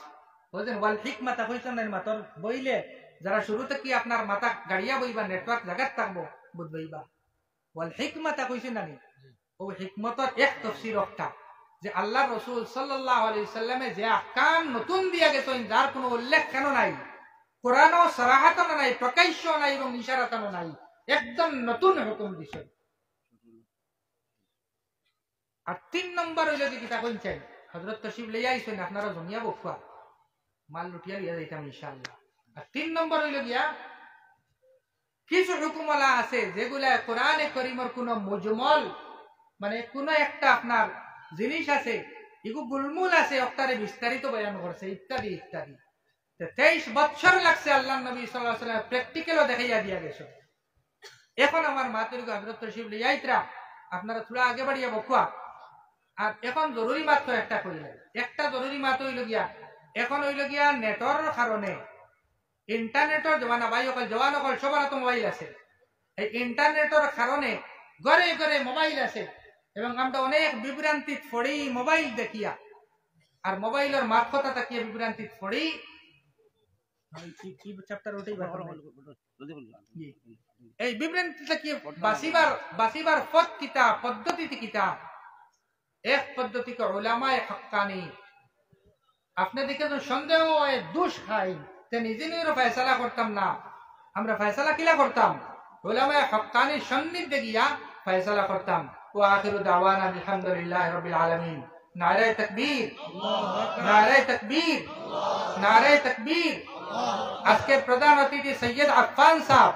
বুঝলেন? ওয়াল হিকমত কইছেন না মাতর বইলে যারা শুরুতে কি আপনার মাথা গাড়িয়া বইবা নেটওয়ার্ক জায়গা থাকবো বুঝবাইবা। ওয়াল হিকমত কইছেন না, ও হিকমতের এক তাফসীর একটা যে আল্লাহ রাসূল সাল্লাল্লাহু আলাইহি সাল্লামে যে আহকাম নতুন দিয়া গেছেন যার কোনো উল্লেখ কেন নাই, কোরআনও সরাহাতন নাই, প্রকাশ্য নাই এবং ইশারাতন নাই, একদম নতুন হুকুম দিছে। আর তিন নম্বর হইল যে কিতা কইছেন হযরত তশরিফ লইয়া আইছেন আপনারা জমিয়া বকুয়া মাল লুটিয়া লিয়া যাইতাম ইনশাআল্লাহ। আর তিন নম্বর হইল গিয়া কিছু হুকুমওয়ালা আছে যেগুলা কোরআনে কারীমের কোন মুজমল মানে কোন একটা আপনার জিনিস আছে এগুলো গুলমুল আছে ওটারে বিস্তারিত বয়ান করছে ইত্যাদি ইত্যাদি। 23 বছর লাগছে আল্লাহ নবী সাল্লাল্লাহু আলাইহি ওয়াসাল্লাম প্র্যাকটিক্যালও দেখাইয়া দিয়া গেছে। এখন আমার মাতুরি হযরত তশরিফ লইয়া আইতরা আপনারা থোড়া আগে বাড়িয়া বকুয়া। আর এখন জরুরি মাত্র একটা কইলেন, একটা জরুরি মাত্র হইল গিয়া এখন হইল গিয়া নেটর কারণে ইন্টারনেটর জমানা ভাই অকল জওয়ান অকল সবার তো মোবাইল আছে, এই ইন্টারনেটর কারণে ঘরে ঘরে মোবাইল আছে এবং আমরা অনেক বিভ্রান্তি পড়ি মোবাইল দেখিয়া, আর মোবাইলের মারফত তাকিয়ে বিভ্রান্তি পড়ি। এই বিভ্রান্তি তাকিয়ে বাসিবার পথ কিতা পদ্ধতি কিতা, এক পদ্ধতিকে উলামায়ে হক্কানি আপনি দেখে তো সন্দেহ হয় দুষ খাই তে নিজে নিজের ফয়সালা করতাম না, আমরা ফয়সালা কিলা করতাম উলামায়ে হক্কানির সান্নিধ্যে গিয়া ফয়সালা করতাম। ওয়া আখিরু দাওয়ানা আলহামদুলিল্লাহি রাব্বিল আলামিন। नारे तकबीर, नारे तकबीर, नारे तकबीर। আজকে প্রধান অতিথি সৈয়দ আফফান সাহেব,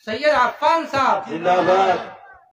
সৈয়দ আফফান সাহেব জিন্দাবাদ।